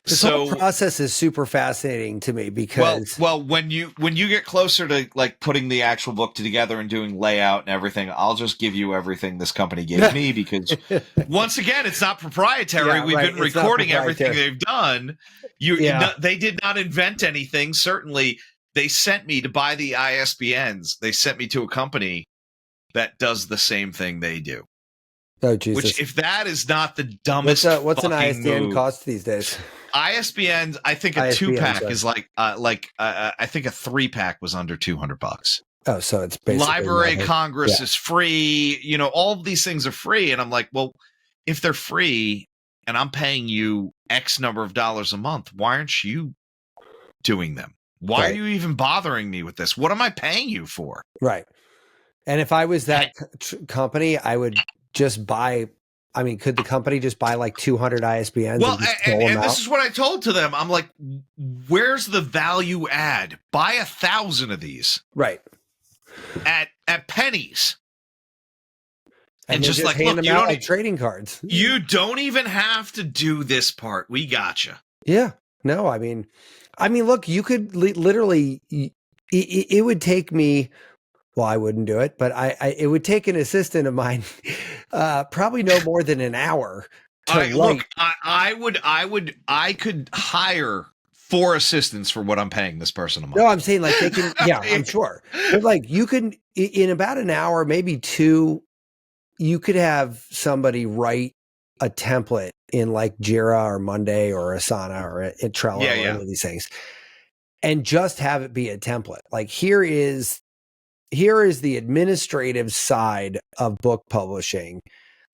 This whole process is super fascinating to me, because well, when you get closer to like putting the actual book together and doing layout and everything, I'll just give you everything this company gave me, because once again, it's not proprietary. Yeah, We've been recording everything proprietary. they've done. They did not invent anything. Certainly, they sent me to buy the ISBNs. They sent me to a company that does the same thing they do. Oh, Jesus. Which, if that is not the dumbest, what's an ISBN move, cost these days? ISBNs, I think a 2-pack is like I think a 3-pack was under $200. Oh, so it's basically Library of nothing. Congress is free. All of these things are free, and I'm like, well, if they're free and I'm paying you X number of dollars a month, why aren't you doing them? Why are you even bothering me with this? What am I paying you for? Right. And if I was that company, I would just buy. I mean, could the company just buy like 200 ISBNs? Well, and this is what I told to them. I'm like, where's the value add? Buy 1,000 of these. Right. At pennies. And just like, hand them out like trading cards. You don't even have to do this part. We gotcha. Yeah. No, I mean, look, you could literally, it would take me, well, I wouldn't do it, but it would take an assistant of mine probably no more than an hour to look, I could hire 4 assistants for what I'm paying this person a month. No, I'm saying like they can, yeah, I'm sure. But like you can, in about an hour, maybe 2, you could have somebody write a template in like Jira or Monday or Asana or Trello or any of these things, and just have it be a template. Like here is the administrative side of book publishing,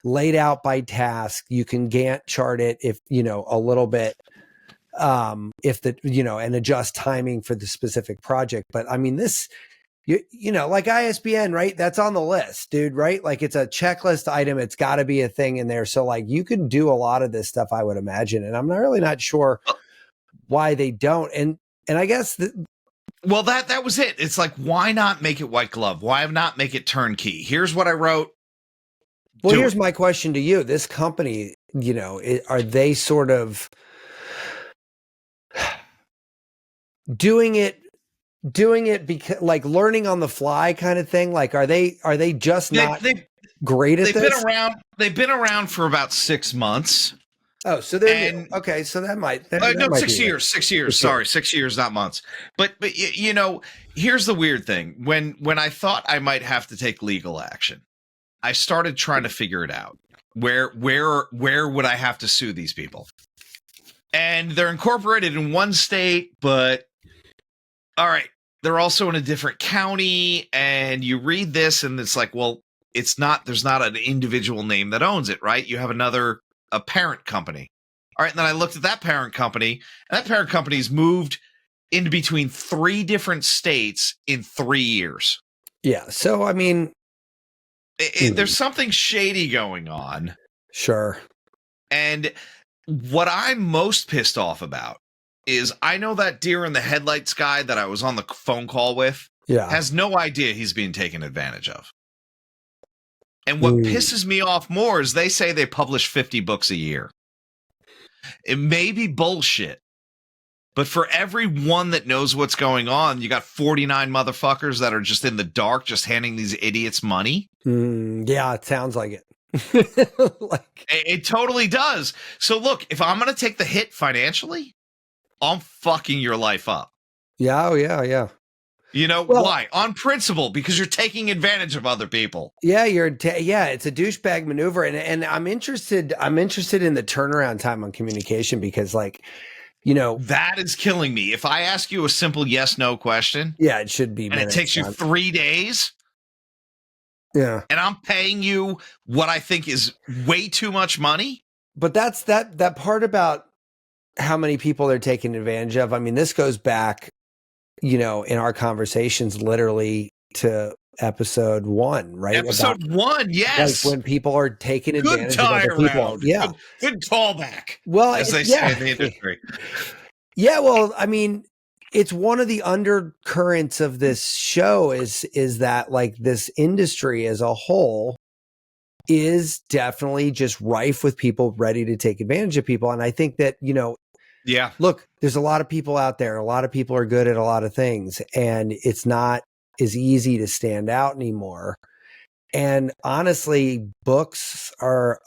laid out by task. You can Gantt chart it if a little bit, if the and adjust timing for the specific project. But I mean, this like ISBN, right? That's on the list, dude, right? Like it's a checklist item. It's got to be a thing in there. So like you can do a lot of this stuff, I would imagine. And I'm really not sure why they don't. And I guess well, that was it. It's like, why not make it white glove? Why not make it turnkey? Here's what I wrote. Well, here's my question to you. This company, are they sort of doing it because like learning on the fly kind of thing? Like, are they just not great at this? They've been around for about 6 months. Oh, so they're okay. So that might no, 6 years. 6 years. Sorry, 6 years, not months. But here's the weird thing. When I thought I might have to take legal action, I started trying to figure it out. Where would I have to sue these people? And they're incorporated in one state, but all right, they're also in a different county. And you read this, and it's like, well, it's not. There's not an individual name that owns it, right? You have a parent company. All right. And then I looked at that parent company, and that parent company's moved in between 3 different states in 3 years. Yeah. So, I mean, there's something shady going on. Sure. And what I'm most pissed off about is I know that deer in the headlights guy that I was on the phone call with has no idea he's being taken advantage of. And what pisses me off more is they say they publish 50 books a year. It may be bullshit, but for every one that knows what's going on, you got 49 motherfuckers that are just in the dark, just handing these idiots money. Yeah, it sounds like it. It totally does. So look, if I'm going to take the hit financially, I'm fucking your life up. Yeah, yeah. You know, why? On principle, because you're taking advantage of other people. Yeah, it's a douchebag maneuver. And I'm interested in the turnaround time on communication because that is killing me. If I ask you a simple yes, no question. Yeah, it should be. And it takes you 3 days. Yeah. And I'm paying you what I think is way too much money. But that's that part about how many people they're taking advantage of. I mean, this goes back, in our conversations, literally to episode 1, right? Episode 1, yes. Like when people are taking advantage of other people. Yeah. Good callback. Well, as they say in the industry. Yeah, well, I mean, it's one of the undercurrents of this show is that like this industry as a whole is definitely just rife with people ready to take advantage of people. And I think that, look, there's a lot of people out there. A lot of people are good at a lot of things, and it's not as easy to stand out anymore. And honestly, books are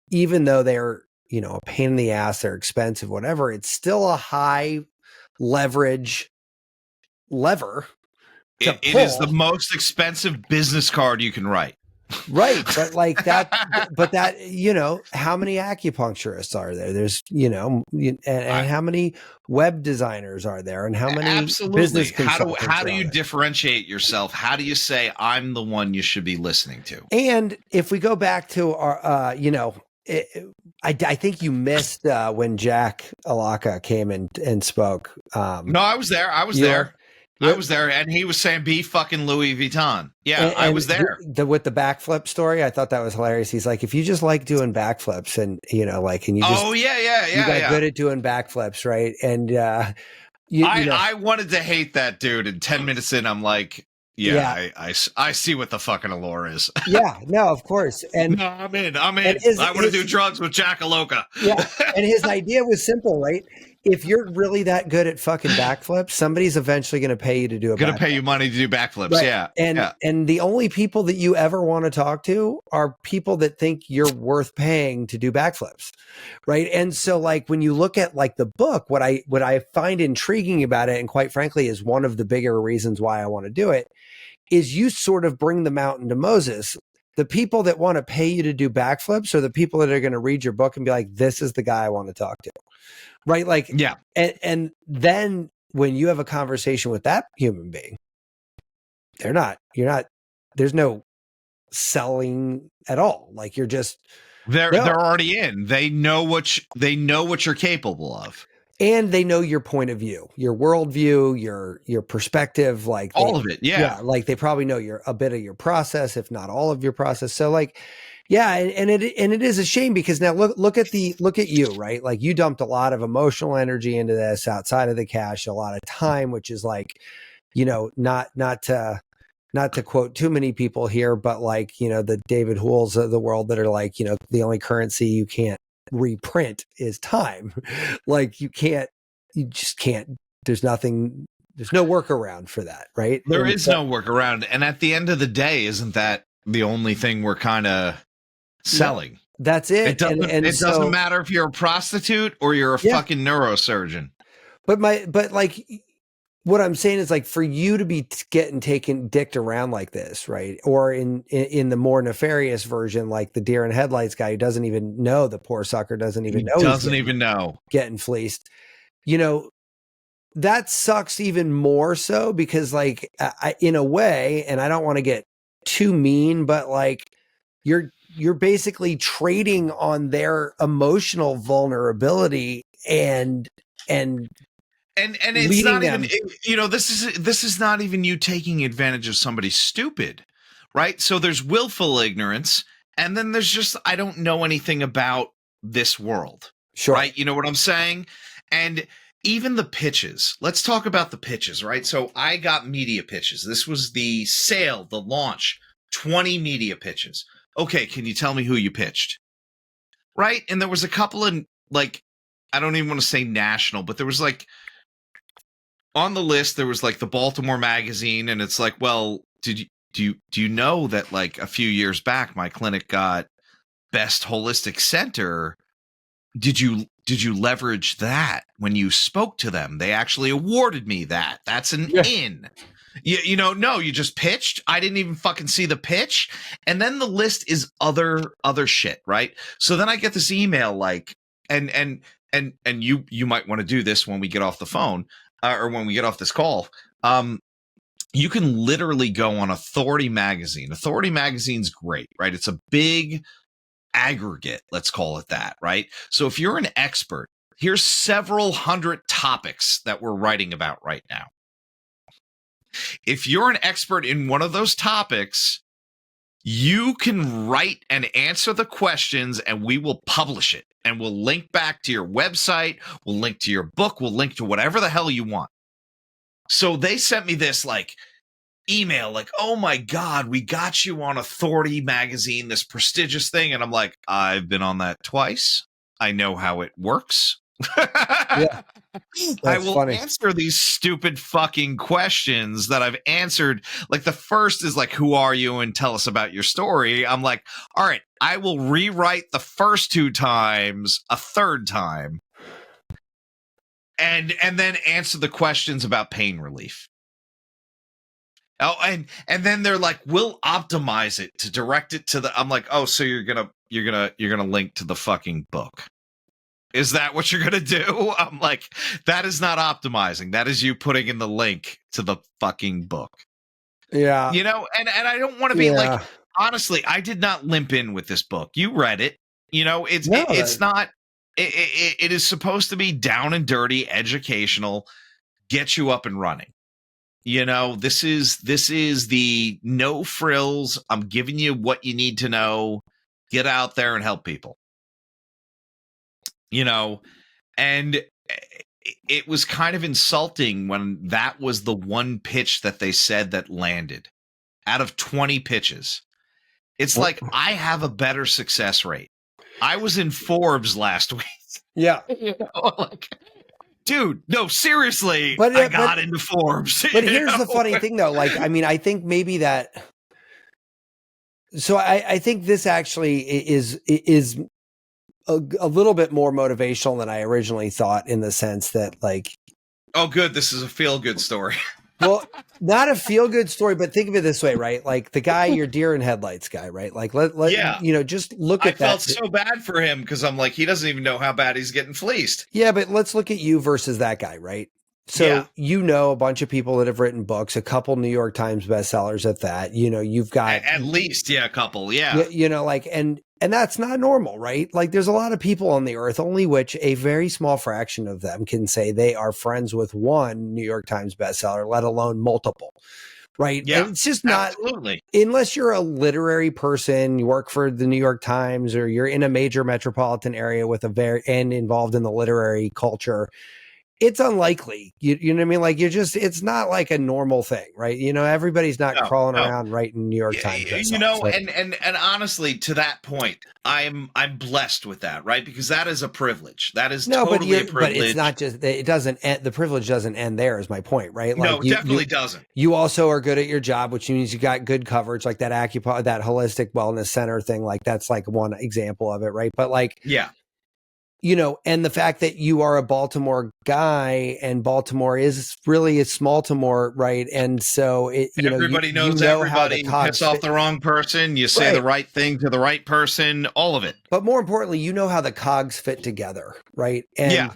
even though they're, a pain in the ass, they're expensive, whatever, it's still a high leverage lever. It is the most expensive business card you can write. Right. But like that, how many acupuncturists are there? There's, and how many web designers are there, and how many business consultants how do you differentiate yourself? How do you say I'm the one you should be listening to? And if we go back to our, I think you missed when Jack Alaka came and spoke. No, I was there. I was there. I was there, and he was saying, "Be fucking Louis Vuitton." Yeah, and I was there. With the backflip story, I thought that was hilarious. He's like, if you just like doing backflips, and and you just you got good at doing backflips, right? And I wanted to hate that dude, and 10 minutes in, I'm like, I see what the fucking allure is. Yeah, no, of course. And no, I'm in. I want to do drugs with Jack Aloka. Yeah, and his idea was simple, right? If you're really that good at fucking backflips, somebody's eventually going to pay you to do a backflip. Going to pay you money to do backflips, right. Yeah. And the only people that you ever want to talk to are people that think you're worth paying to do backflips, right? And so, like, when you look at like the book, what I find intriguing about it, and quite frankly, is one of the bigger reasons why I want to do it, is you sort of bring the mountain to Moses. The people that want to pay you to do backflips are the people that are going to read your book and be like, this is the guy I want to talk to. Right. Like, yeah. And then when you have a conversation with that human being, there's no selling at all. Like you're just, they're already in. They know what you're capable of. And they know your point of view, your worldview, your perspective, like all of it. Yeah. Like they probably know a bit of your process, if not all of your process. So like, yeah. And it is a shame because now look at you, right? Like you dumped a lot of emotional energy into this outside of the cash, a lot of time, which is like, not to quote too many people here, but like, the David Hools of the world that are like, the only currency you can't reprint is time. Like you just can't, there's no workaround for that, right? There is no workaround. And at the end of the day, isn't that the only thing we're kind of selling? That's it. It doesn't matter if you're a prostitute or you're a fucking neurosurgeon. But like what I'm saying is like for you to be getting dicked around like this, right? Or in the more nefarious version, like the deer in headlights guy who doesn't even know, the poor sucker doesn't even know getting fleeced. That sucks even more so because like in a way, and I don't want to get too mean, but like you're basically trading on their emotional vulnerability and and it's leading not even them. this is not even you taking advantage of somebody stupid, right? So there's willful ignorance, and then there's just I don't know anything about this world, Sure. right? You know what I'm saying? And even the pitches. Let's talk about the pitches, right? So I got media pitches. This was the sale, the launch, 20 media pitches. Okay, can you tell me who you pitched? Right? And there was a couple of like I don't even want to say national, but there was like on the list there was like the Baltimore Magazine, and it's like, well, do you know that like a few years back my clinic got best holistic center? Did you leverage that when you spoke to them? They actually awarded me that. That's an in. You know, no, you just pitched. I didn't even fucking see the pitch. And then the list is other shit, right? So then I get this email like, and you might want to do this when we get off the phone or when we get off this call. You can literally go on Authority Magazine. Authority Magazine's great, right? It's a big aggregate, let's call it that, right? So if you're an expert, here's several hundred topics that we're writing about right now. If you're an expert in one of those topics, you can write and answer the questions and we will publish it. And we'll link back to your website, we'll link to your book, we'll link to whatever the hell you want. So they sent me this like email like, oh my God, we got you on Authority Magazine, this prestigious thing. And I'm like, I've been on that twice. I know how it works. Yeah. I will answer these stupid fucking questions that I've answered. Like the first is like, who are you and tell us about your story? I'm like, all right, I will rewrite the first 2 times a third time. And then answer the questions about pain relief. Oh, and then they're like, we'll optimize it to direct it to the. I'm like, oh, so you're gonna link to the fucking book. Is that what you're gonna do? I'm like, that is not optimizing. That is you putting in the link to the fucking book. Yeah. You know, and I don't want to be like, honestly, I did not limp in with this book. You read it. You know, it's not. It is supposed to be down and dirty, educational, get you up and running. You know, this is the no frills. I'm giving you what you need to know. Get out there and help people. You know, and it was kind of insulting when that was the one pitch that they said that landed out of 20 pitches. It's like, I have a better success rate. I was in Forbes last week. Yeah. You know, like, dude, no, seriously, I got into Forbes. But here's the funny thing, though. Like, I mean, I think maybe that. So I think this actually is a little bit more motivational than I originally thought, in the sense that, like, oh, good, this is a feel-good story. Well, not a feel-good story, but think of it this way, right? Like the guy, your deer in headlights guy, right? Like let you know, just look at that. I felt so bad for him because I'm like, he doesn't even know how bad he's getting fleeced. Yeah, but let's look at you versus that guy, right? So you know a bunch of people that have written books, a couple New York Times bestsellers at that. You know, you've got at least a couple, you know, like and that's not normal, right? Like there's a lot of people on the earth, only which a very small fraction of them can say they are friends with one New York Times bestseller, let alone multiple. Right. Yeah, and it's just not, absolutely. Unless you're a literary person, you work for the New York Times, or you're in a major metropolitan area with and involved in the literary culture. It's unlikely. You know what I mean? Like it's not like a normal thing, right? You know, everybody's not crawling around writing New York Times. You know, and honestly, to that point, I'm blessed with that, right? Because that is a privilege. That is totally a privilege. But it's not just, it doesn't end, the privilege doesn't end there, is my point, right? Like no, it definitely doesn't. You also are good at your job, which means you got good coverage, like that that holistic wellness center thing. Like that's like one example of it, right? But like, you know, and the fact that you are a Baltimore guy, and Baltimore is really a small Baltimore, right? And so everybody knows everybody. You piss off the wrong person, you say the right thing to the right person, all of it. But more importantly, you know how the cogs fit together, right? And,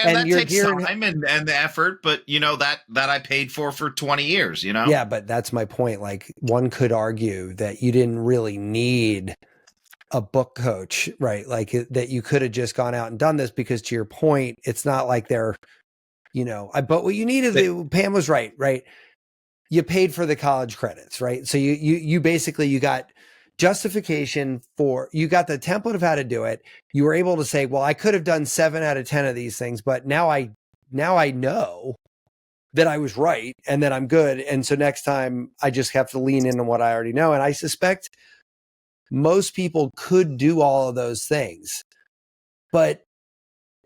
and that takes time and the effort, but you know that I paid for 20 years, you know? Yeah, but that's my point. Like one could argue that you didn't really need a book coach, right? Like that you could have just gone out and done this, because to your point, it's not like they're But what you need is Pam was right. You paid for the college credits, right? So you basically, you got justification you got the template of how to do it. You were able to say, well, I could have done 7 out of 10 of these things, but now I know that I was right and that I'm good. And so next time I just have to lean into what I already know. And I suspect most people could do all of those things, but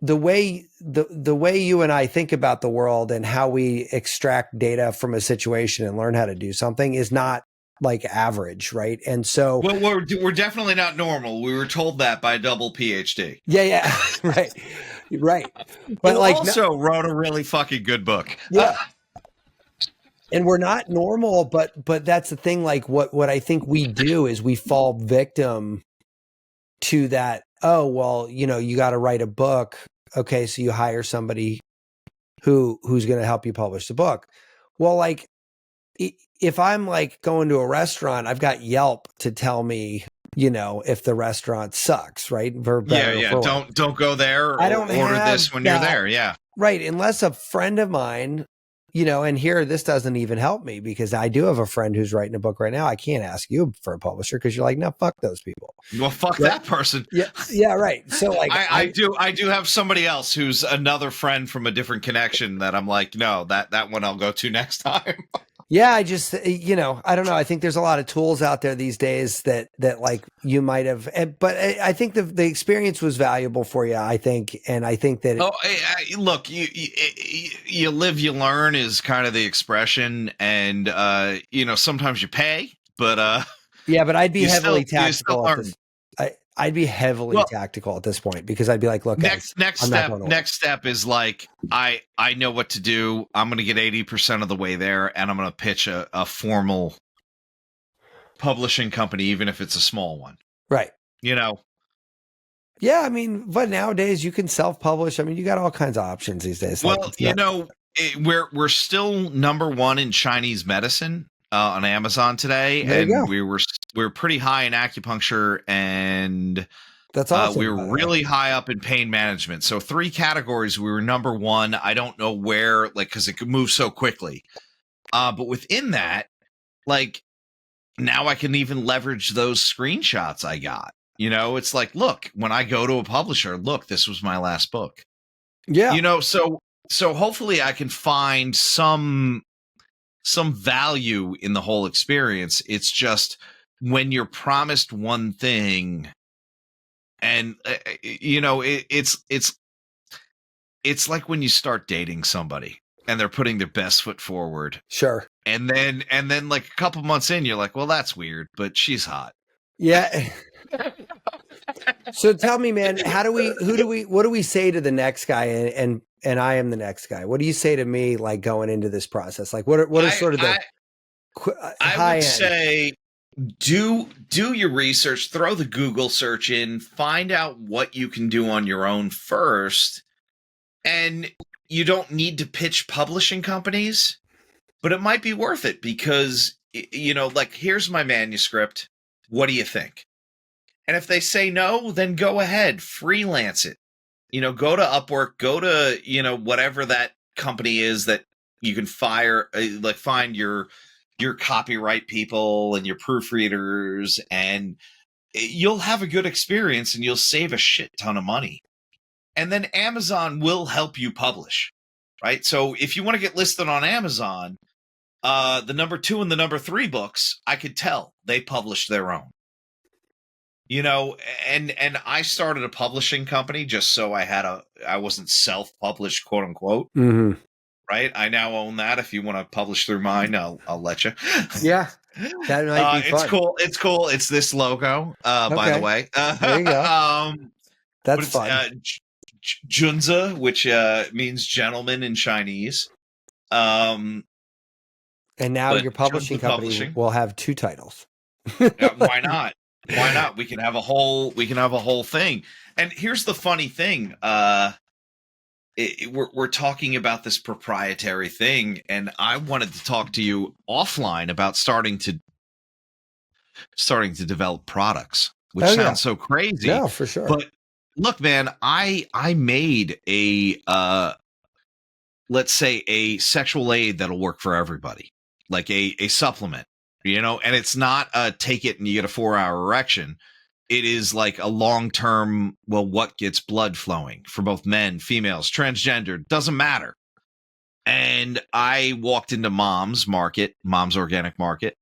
the way you and I think about the world and how we extract data from a situation and learn how to do something is not like average, right? And so, well, we're definitely not normal. We were told that by a double PhD. Yeah, right. But who also wrote a really fucking good book. Yeah. And we're not normal, but that's the thing. Like what I think we do is we fall victim to that. Oh, well, you got to write a book. Okay. So you hire somebody who's going to help you publish the book. Well, like if I'm like going to a restaurant, I've got Yelp to tell me, if the restaurant sucks, right? Don't go there. I don't order this when you're there. Yeah. Right. Unless a friend of mine, and here, this doesn't even help me because I do have a friend who's writing a book right now. I can't ask you for a publisher because you're like, no, fuck those people. Well, fuck that person. Yeah, right. So like, I do have somebody else who's another friend from a different connection that I'm like, no, that one I'll go to next time. Yeah, I just, I don't know. I think there's a lot of tools out there these days that like you might have, but I think the experience was valuable for you, I think. And I think that, look, you live, you learn is kind of the expression. And, sometimes you pay, but, yeah, but I'd be heavily tactical. I'd be heavily tactical at this point because I'd be like, look, next step is like, I know what to do. I'm going to get 80% of the way there and I'm going to pitch a formal publishing company, even if it's a small one. Right. Yeah. I mean, but nowadays you can self-publish. I mean, you got all kinds of options these days. Well, we're still #1 in Chinese medicine on Amazon today. And we're pretty high in acupuncture and that's awesome. we were really high up in pain management. So 3 categories, we were #1. I don't know where, like, cause it could move so quickly. But within that, like now I can even leverage those screenshots I got, it's like, look, when I go to a publisher, look, this was my last book. Yeah. So hopefully I can find some value in the whole experience. It's just when you're promised one thing and it's like when you start dating somebody and they're putting their best foot forward. Sure. And then like a couple months in, you're like, well, that's weird, but she's hot. Yeah. So tell me, man, what do we say to the next guy? And I am the next guy. What do you say to me, like going into this process? Like what are sort of the I would say do your research, throw the Google search in, find out what you can do on your own first. And you don't need to pitch publishing companies, but it might be worth it because, like, here's my manuscript. What do you think? And if they say no, then go ahead, freelance it. Go to Upwork, go to, whatever that company is that you can find your copyright people and your proofreaders, and you'll have a good experience and you'll save a shit ton of money. And then Amazon will help you publish, right? So if you want to get listed on Amazon, the #2 and the #3 books, I could tell they published their own. And I started a publishing company just so I wasn't self-published, quote unquote. Mm-hmm. Right? I now own that. If you want to publish through mine, I'll let you. Yeah. That might be fun. It's cool. It's cool. It's this logo, by the way. There you go. That's fun. Junzi, which means gentleman in Chinese. And now your publishing company will have 2 titles. Why not? Why not? We can have a whole thing. And here's the funny thing. We're talking about this proprietary thing, and I wanted to talk to you offline about starting to develop products, which sounds so crazy. No, for sure. But look, man, I made a let's say, a sexual aid that'll work for everybody, like a supplement, and it's not a take it and you get a 4-hour erection. It is like a long-term, what gets blood flowing for both men, females, transgender, doesn't matter. And I walked into Mom's Organic Market,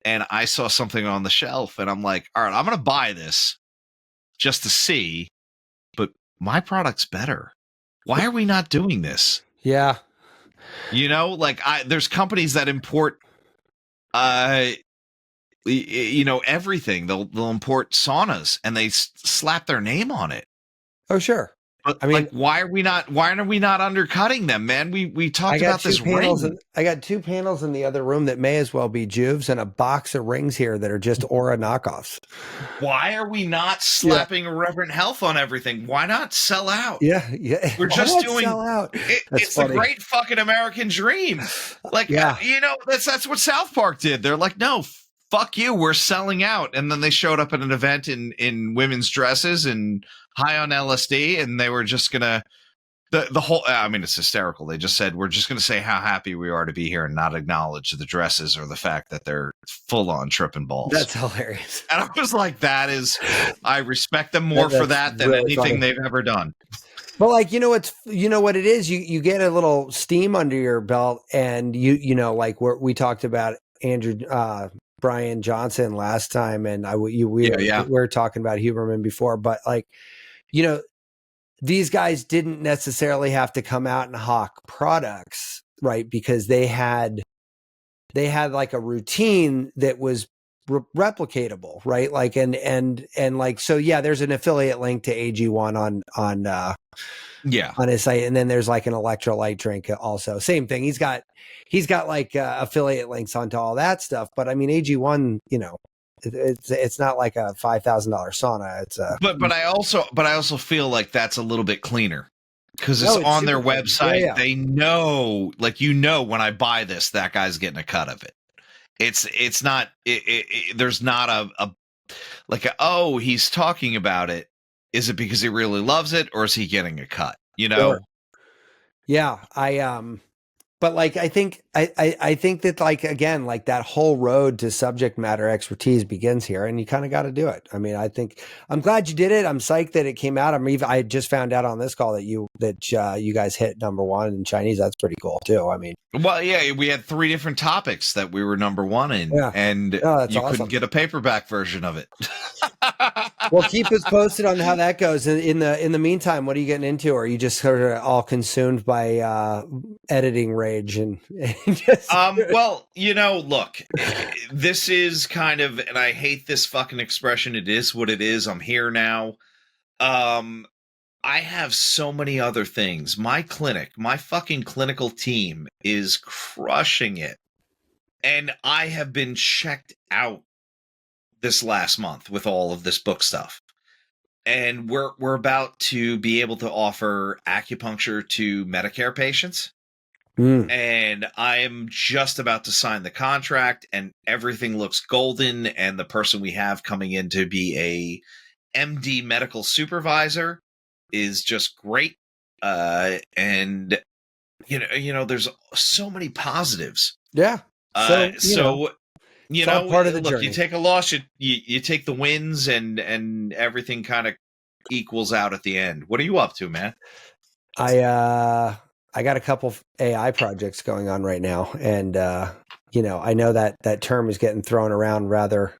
and I saw something on the shelf, and I'm like, all right, I'm going to buy this just to see, but my product's better. Why are we not doing this? Yeah. There's companies that import, everything. They'll import saunas and they slap their name on it. Oh, sure. But I mean, why are we not undercutting them, man? We talked about this ring. I got 2 panels in the other room that may as well be Juves, and a box of rings here that are just Aura knockoffs. Why are we not slapping Irreverent Health on everything? Why not sell out? Yeah. We're just doing sell out. It's the great fucking American dream. That's what South Park did. They're like, no, fuck you, we're selling out. And then they showed up at an event in women's dresses and high on LSD, and they were just gonna the whole. I mean, it's hysterical. They just said, we're just gonna say how happy we are to be here and not acknowledge the dresses or the fact that they're full on tripping balls. That's hilarious. And I was like, I respect them more for that than really anything they've ever done. But what it is, you get a little steam under your belt, and we talked about Andrew Brian Johnson last time, and we were talking about Huberman before, but these guys didn't necessarily have to come out and hawk products, right? Because they had like a routine that was replicatable, right? Like, so there's an affiliate link to AG1 on his site, and then there's like an electrolyte drink also. Same thing. He's got like affiliate links onto all that stuff. But I mean, AG1, it's not like a $5,000 sauna. It's but I also feel like that's a little bit cleaner because it's on their website. Yeah. They know, when I buy this, that guy's getting a cut of it. It's not. There's not a he's talking about it. Is it because he really loves it, or is he getting a cut? Sure. Yeah, but I think that again, that whole road to subject matter expertise begins here, and you kind of got to do it. I mean, I'm glad you did it. I'm psyched that it came out. I just found out on this call that you guys hit #1 in Chinese. That's pretty cool too. I mean, well, yeah, we had 3 different topics that we were #1 in, and you awesome. Couldn't get a paperback version of it. Well, keep us posted on how that goes. In the meantime, what are you getting into? Or are you just sort of all consumed by editing rage and just... Well, look, this is kind of, and I hate this fucking expression. It is what it is. I'm here now. I have so many other things. My fucking clinical team is crushing it, and I have been checked out this last month with all of this book stuff. And we're about to be able to offer acupuncture to Medicare patients. And I am just about to sign the contract, and everything looks golden. And the person we have coming in to be a MD medical supervisor is just great. And there's so many positives. Yeah. Part of the journey. You take a loss, you take the wins, and everything kind of equals out at the end. What are you up to, man? I got a couple AI projects going on right now, and I know that term is getting thrown around rather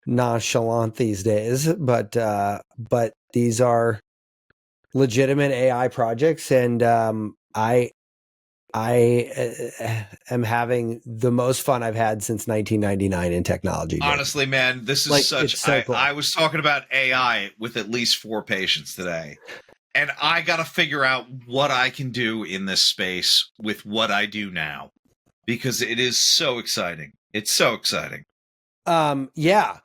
nonchalant these days, but these are legitimate AI projects, and I am having the most fun I've had since 1999 in technology. Honestly, man, this is so cool. I was talking about AI with at least 4 patients today, and I got to figure out what I can do in this space with what I do now, because it is so exciting. It's so exciting. Yeah.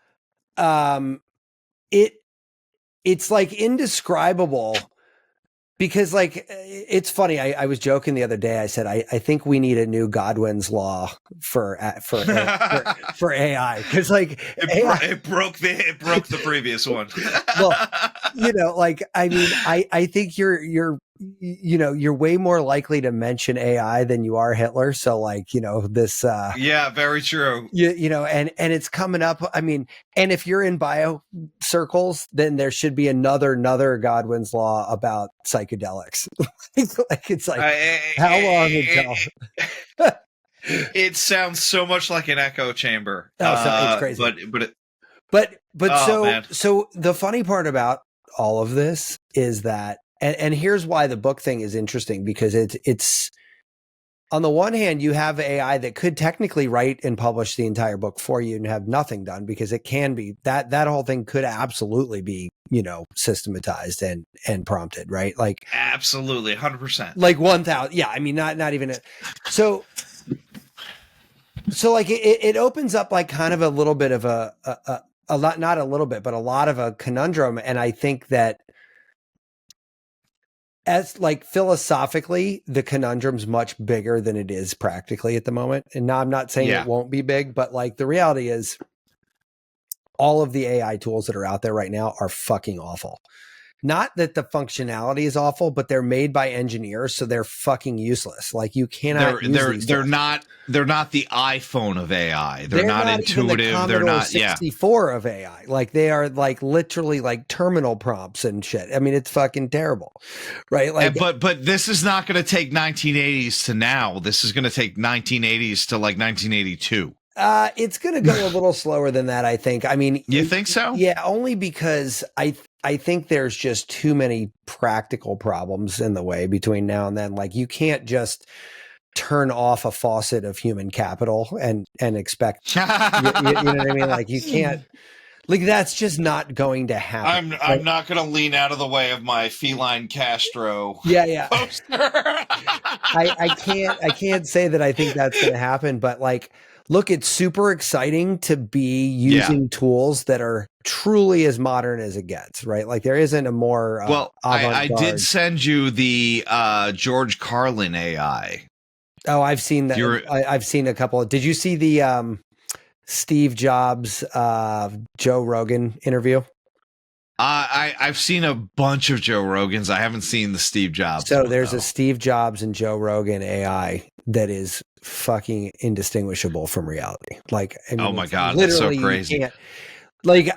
It's like indescribable. Because it's funny. I was joking the other day. I said I think we need a new Godwin's law for AI, because it broke the previous one. Well, I mean, I think you're you're way more likely to mention AI than you are Hitler. So like, this, Yeah, very true. and it's coming up. I mean, and if you're in bio circles, then there should be another Godwin's law about psychedelics. Like, it's like, how long until? It sounds so much like an echo chamber. Oh, so it's crazy. So the funny part about all of this is that, and here's why the book thing is interesting, because it's on the one hand, you have AI that could technically write and publish the entire book for you and have nothing done, because it can be that whole thing could absolutely be, systematized and prompted, right? Like absolutely 100%. Like 1,000. Yeah. I mean, not even so like it opens up like kind of a little bit of a lot, not a little bit, but a lot of a conundrum. And I think that as like philosophically, the conundrum's much bigger than it is practically at the moment. And now I'm not saying it won't be big, but like the reality is all of the AI tools that are out there right now are fucking awful. Not that the functionality is awful, but they're made by engineers, so they're fucking useless. Like you cannot. They're not the iPhone of AI. They're not intuitive. They're not 64 of AI. Like they are like literally like terminal prompts and shit. I mean, it's fucking terrible, right? Like, but this is not going to take 1980s to now. This is going to take 1980s to like 1982. It's going to go a little slower than that, I think. I mean, you think so? Yeah, only because I think there's just too many practical problems in the way between now and then. Like you can't just turn off a faucet of human capital and expect, you know what I mean? Like you can't, like that's just not going to happen. I'm not going to lean out of the way of my feline Castro. Yeah. Poster. I can't say that I think that's going to happen, but like, look, it's super exciting to be using tools that are truly as modern as it gets, right? Like there isn't a more I did send you the George Carlin AI. Oh, I've seen that. I've seen a couple. Did you see the Steve Jobs Joe Rogan interview? I've seen a bunch of Joe Rogans. I haven't seen the Steve Jobs. So there's a Steve Jobs and Joe Rogan AI that is fucking indistinguishable from reality. Like, I mean, oh my God, that's so crazy. Like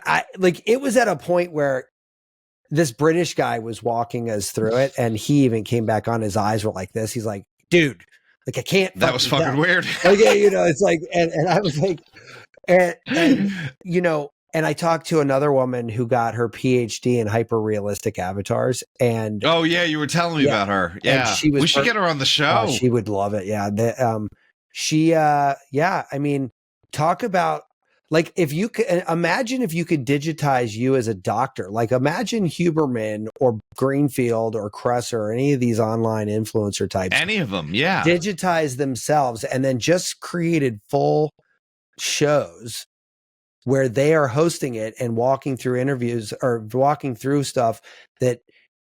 it was at a point where this British guy was walking us through it, and he even came back on. His eyes were like this. He's like, dude, like I can't. That was fucking weird. Like, it's like, and I was like, and I talked to another woman who got her PhD in hyper realistic avatars. And oh yeah, you were telling me about her. Yeah, we should get her on the show. She would love it. Yeah, I mean, talk about like if you could imagine if you could digitize you as a doctor. Like imagine Huberman or Greenfield or Crusser or any of these online influencer types. Any of them, yeah, digitize themselves and then just created full shows where they are hosting it and walking through interviews or walking through stuff that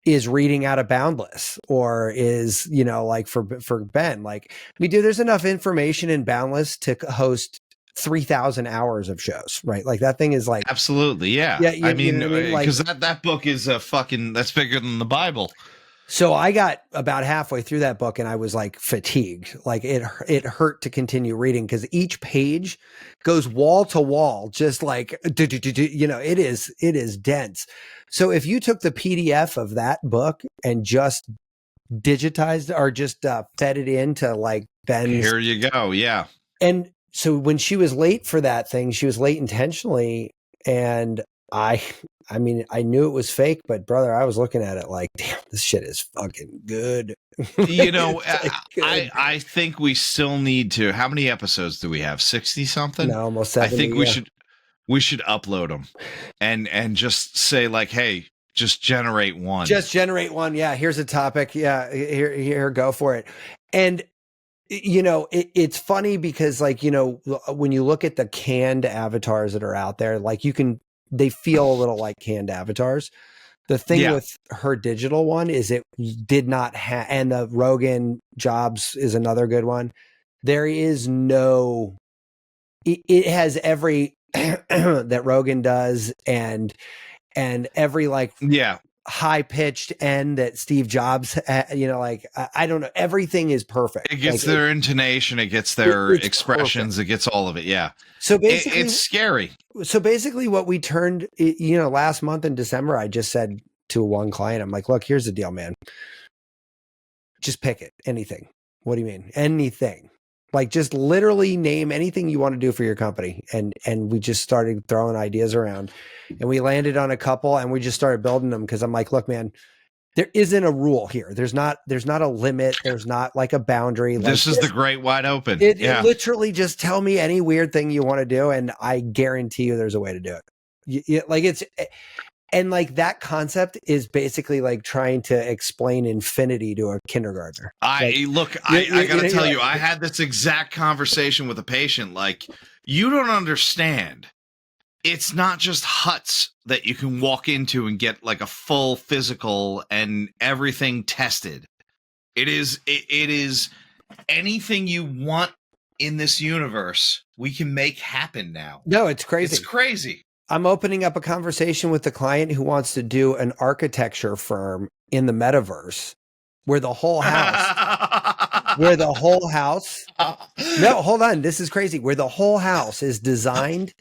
is reading out of Boundless or is, like for Ben, like, I mean, dude, there's enough information in Boundless to host 3,000 hours of shows, right? Like that thing is like. Absolutely. Yeah. I mean, because that book is that's bigger than the Bible. So I got about halfway through that book and I was like fatigued. Like it hurt to continue reading because each page goes wall to wall, just like, it is dense. So if you took the PDF of that book and just digitized or just fed it into like Ben's. Here you go. Yeah. And so when she was late for that thing, she was late intentionally. And I mean, I knew it was fake, but brother, I was looking at it like, damn, this shit is fucking good. I think we still need to. How many episodes do we have? 60 something? No, almost 70. I think we should upload them and just say like, hey, just generate one. Just generate one. Yeah, here's a topic. Yeah, here, go for it. And it's funny because like, when you look at the canned avatars that are out there, like they feel a little like canned avatars. The thing with her digital one is it did not have, and the Rogan Jobs is another good one. There is no, it has every that Rogan does and every like high pitched end that Steve Jobs, like I don't know. Everything is perfect. It gets like, their intonation. It gets their expressions. Perfect. It gets all of it. Yeah. So basically, it's scary. So basically what we turned, last month in December, I just said to one client, I'm like, look, here's the deal, man. Just pick it. Anything. What do you mean? Anything. Like just literally name anything you want to do for your company. And we just started throwing ideas around and we landed on a couple and we just started building them. Cause I'm like, look, man, there isn't a rule here. There's not a limit. There's not like a boundary. This is the great wide open. It literally just tell me any weird thing you want to do. And I guarantee you there's a way to do it. And like that concept is basically like trying to explain infinity to a kindergartner. I gotta tell you, I had this exact conversation with a patient. Like, you don't understand. It's not just huts that you can walk into and get like a full physical and everything tested. It is anything you want in this universe, we can make happen now. No, it's crazy. It's crazy. I'm opening up a conversation with the client who wants to do an architecture firm in the metaverse where the whole house, no, hold on. This is crazy. Where the whole house is designed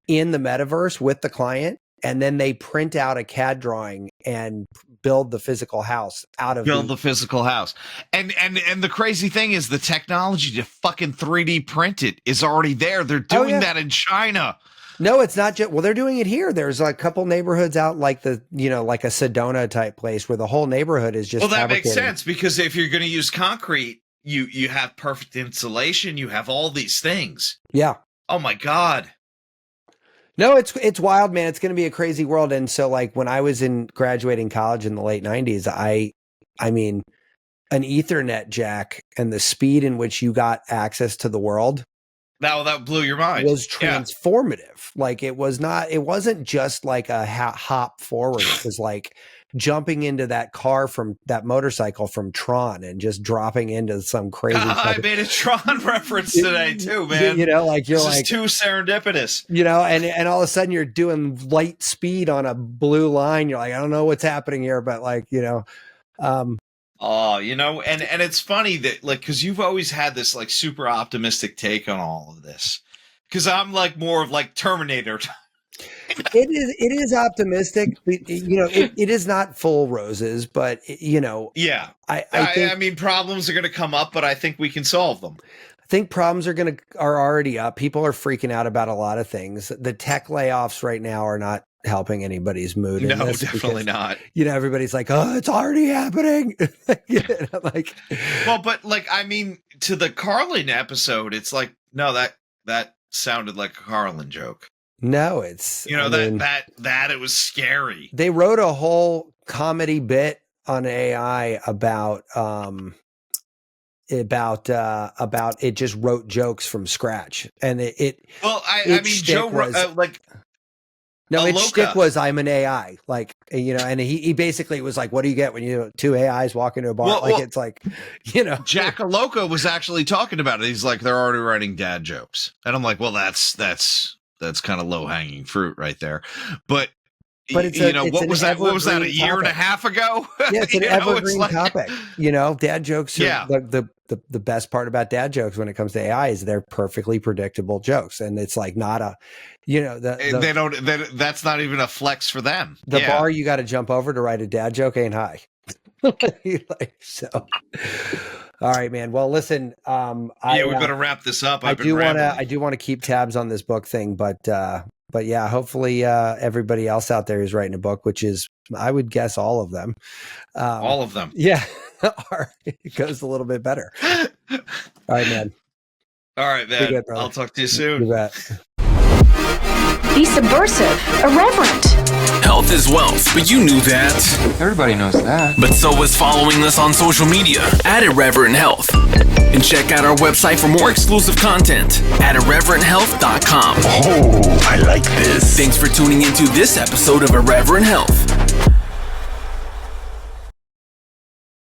in the metaverse with the client. And then they print out a CAD drawing and build the physical house out of the physical house. And the crazy thing is the technology to fucking 3D print it is already there. They're doing that in China. No, it's not just, well, they're doing it here. There's a couple neighborhoods out like like a Sedona type place where the whole neighborhood is just Well, that makes sense because if you're going to use concrete, you have perfect insulation. You have all these things. Yeah. Oh my God. No, it's wild, man. It's going to be a crazy world. And so like when I was in graduating college in the late 90s, I mean, an Ethernet jack and the speed in which you got access to the world, that blew your mind. Was transformative. Yeah. Like it wasn't just like a hop forward. It was like jumping into that car from that motorcycle from Tron and just dropping into some crazy. I made a Tron reference today too, man. Like you're this is too serendipitous. And all of a sudden you're doing light speed on a blue line. You're like, I don't know what's happening here, but and it's funny that like, cause you've always had this like super optimistic take on all of this. Cause I'm like more of like Terminator. It is optimistic. It is not full roses, but yeah, I mean, problems are going to come up, but I think we can solve them. I think problems are already up. People are freaking out about a lot of things. The tech layoffs right now are not helping anybody's mood. No, definitely not. Everybody's like, oh, it's already happening. Well, but like, I mean, to the Carlin episode, it's like, no, that sounded like a Carlin joke. No, it's, that it was scary. They wrote a whole comedy bit on AI about it just wrote jokes from scratch. And its shtick was I'm an AI, and he basically was like, what do you get when you two AIs walk into a bar? It's like, Jack Aloka was actually talking about it. He's like, they're already writing dad jokes. And I'm like, well, that's kind of low hanging fruit right there. But what was that a year and a half ago? Yeah, it's an evergreen topic. Dad jokes are the best part about dad jokes when it comes to AI is they're perfectly predictable jokes. And it's like not a, that's not even a flex for them. The bar you got to jump over to write a dad joke ain't high. So. All right, man. Well, listen, we better wrap this up. I do want to keep tabs on this book thing, but yeah, hopefully everybody else out there is writing a book, which is, I would guess, all of them. All of them. Yeah. It goes a little bit better. All right, man. All right, man. Good, I'll talk to you soon. You bet. Be subversive, irreverent. Health is wealth, but you knew that. Everybody knows that. But so was following us on social media at Irreverent Health. And check out our website for more exclusive content at irreverenthealth.com. Oh, I like this. Thanks for tuning into this episode of Irreverent Health.